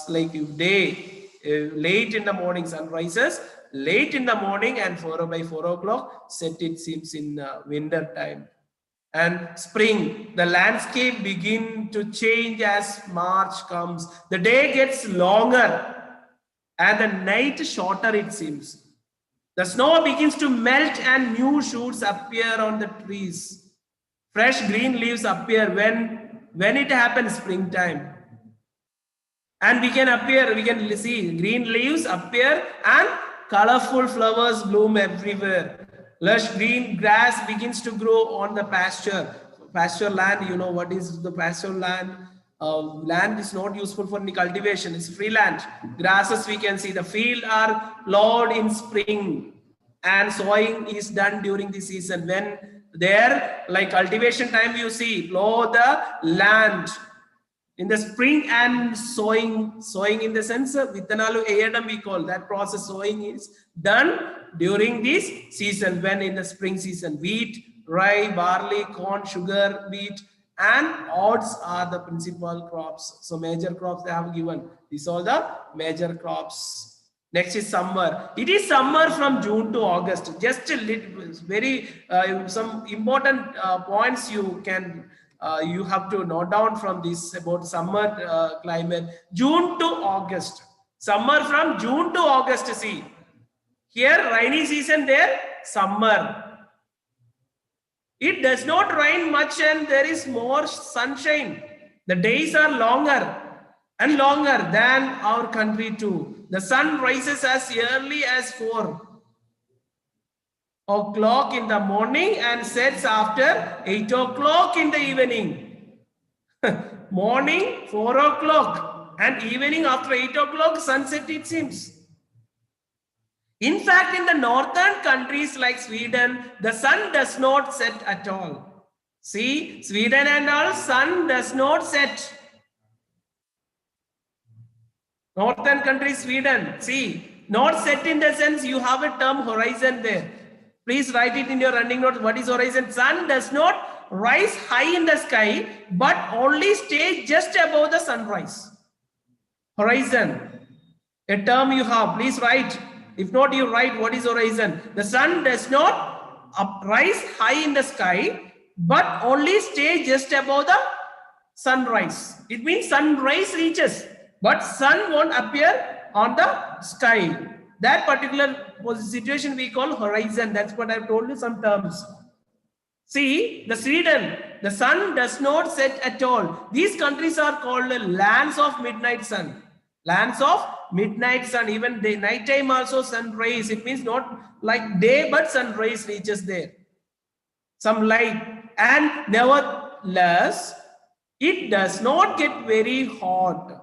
like day, late in the morning, sun rises late in the morning, and by 4 o'clock set, it seems, in winter time. And spring, the landscape begin to change as March comes. The day gets longer and the night shorter, it seems. The snow begins to melt and new shoots appear on the trees. Fresh green leaves appear when it happens, springtime. And we can see green leaves appear and colorful flowers bloom everywhere. Lush green grass begins to grow on the pasture. Pasture land, you know what is the pasture land? Land is not useful for any cultivation, it's free land. Grasses we can see. The field are plowed in spring and sowing is done during the season. When there, like cultivation time, you see, plow the land in the spring, and sowing in the sense of vitanalu ayadam, we call that process. Sowing is done during this season, when in the spring season. Wheat, rye, barley, corn, sugar, wheat, and oats are the principal crops. So major crops they have given. These are the major crops. Next is summer. It is summer from June to August. Just a little, very some important points you have to note down from this about summer climate. June to August. Summer from June to August. See, here rainy season, there summer. It does not rain much and there is more sunshine. The days are longer and longer than our country too. The sun rises as early as 4 o'clock in the morning and sets after 8 o'clock in the evening. Morning 4 o'clock and evening after 8 o'clock sunset, it seems. In fact, in the northern countries like Sweden, the sun does not set at all. See, Sweden and all, sun does not set. Northern country, Sweden, see, not set in the sense you have a term horizon there. Please write it in your running notes. What is horizon? Sun does not rise high in the sky, but only stay just above the sunrise. Horizon, a term you have. Please write. If not, you write what is horizon. The sun does not rise high in the sky, but only stay just above the sunrise. It means sunrise reaches, but sun won't appear on the sky. That particular situation we call horizon. That's what I've told you, some terms. See, the Sweden, the sun does not set at all. These countries are called lands of midnight sun. Lands of midnight sun. Even the night time also sunrise. It means not like day, but sunrise reaches there. Some light. And nevertheless, it does not get very hot.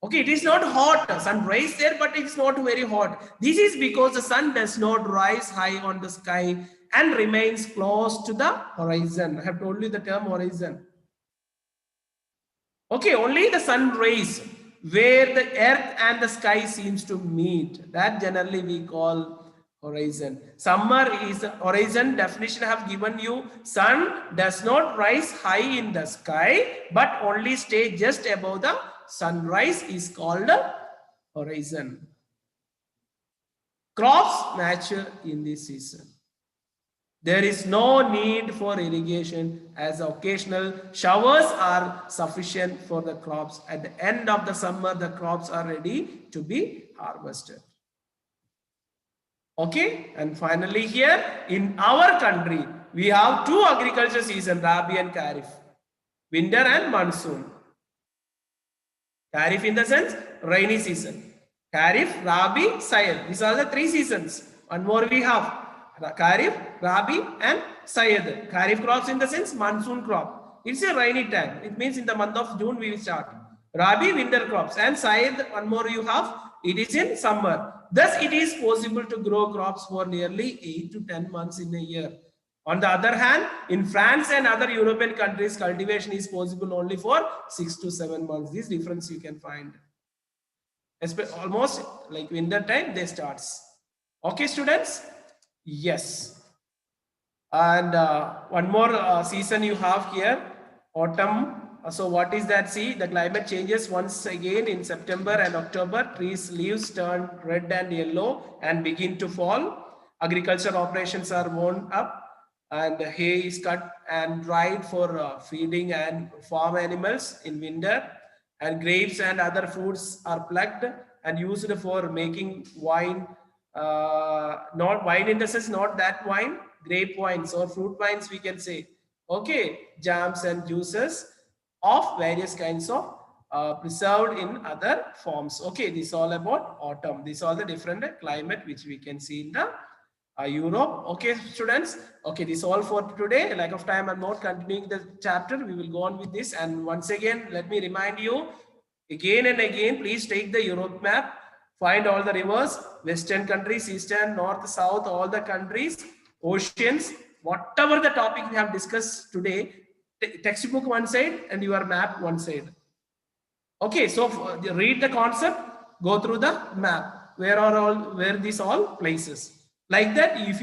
Okay, it is not hot. Sunrise there, but it's not very hot. This is because the sun does not rise high on the sky and remains close to the horizon. I have told you the term horizon. Okay, only the sun rays where the earth and the sky seems to meet. That generally we call horizon. Summer is horizon definition I have given you. Sun does not rise high in the sky, but only stay just above the sunrise is called horizon. Crops mature in this season. There is no need for irrigation as occasional showers are sufficient for the crops. At the end of the summer, the crops are ready to be harvested. Okay, and finally here in our country, we have two agriculture seasons, Rabi and Kharif, winter and monsoon. Kharif in the sense rainy season. Kharif, Rabi, Syed. These are the three seasons. One more we have. Kharif, Rabi, and Syed. Kharif crops in the sense monsoon crop. It's a rainy time. It means in the month of June we will start. Rabi, winter crops, and Syed, one more you have. It is in summer. Thus, it is possible to grow crops for nearly 8 to 10 months in a year. On the other hand, in France and other European countries, cultivation is possible only for 6 to 7 months. This difference you can find. Almost like winter time, they starts. Okay, students? Yes. And one more season you have here, autumn. So what is that? See, the climate changes once again in September and October. Trees leaves turn red and yellow and begin to fall. Agriculture operations are wound up, and hay is cut and dried for feeding and farm animals in winter. And grapes and other fruits are plucked and used for making wine. Not wine in the sense, not that wine, grape wines or fruit wines we can say. Okay, jams and juices of various kinds of preserved in other forms. Okay, this is all about autumn. These are the different climate which we can see in the Europe. Okay, students. Okay, this is all for today. Lack of time, I'm not continuing the chapter. We will go on with this. And once again, let me remind you again and again, please take the Europe map, find all the rivers, western countries, eastern, north, south, all the countries, oceans, whatever the topic we have discussed today, textbook one side and your map one side. Okay, so read the concept, go through the map. Where are all, where these all places? Like that, if you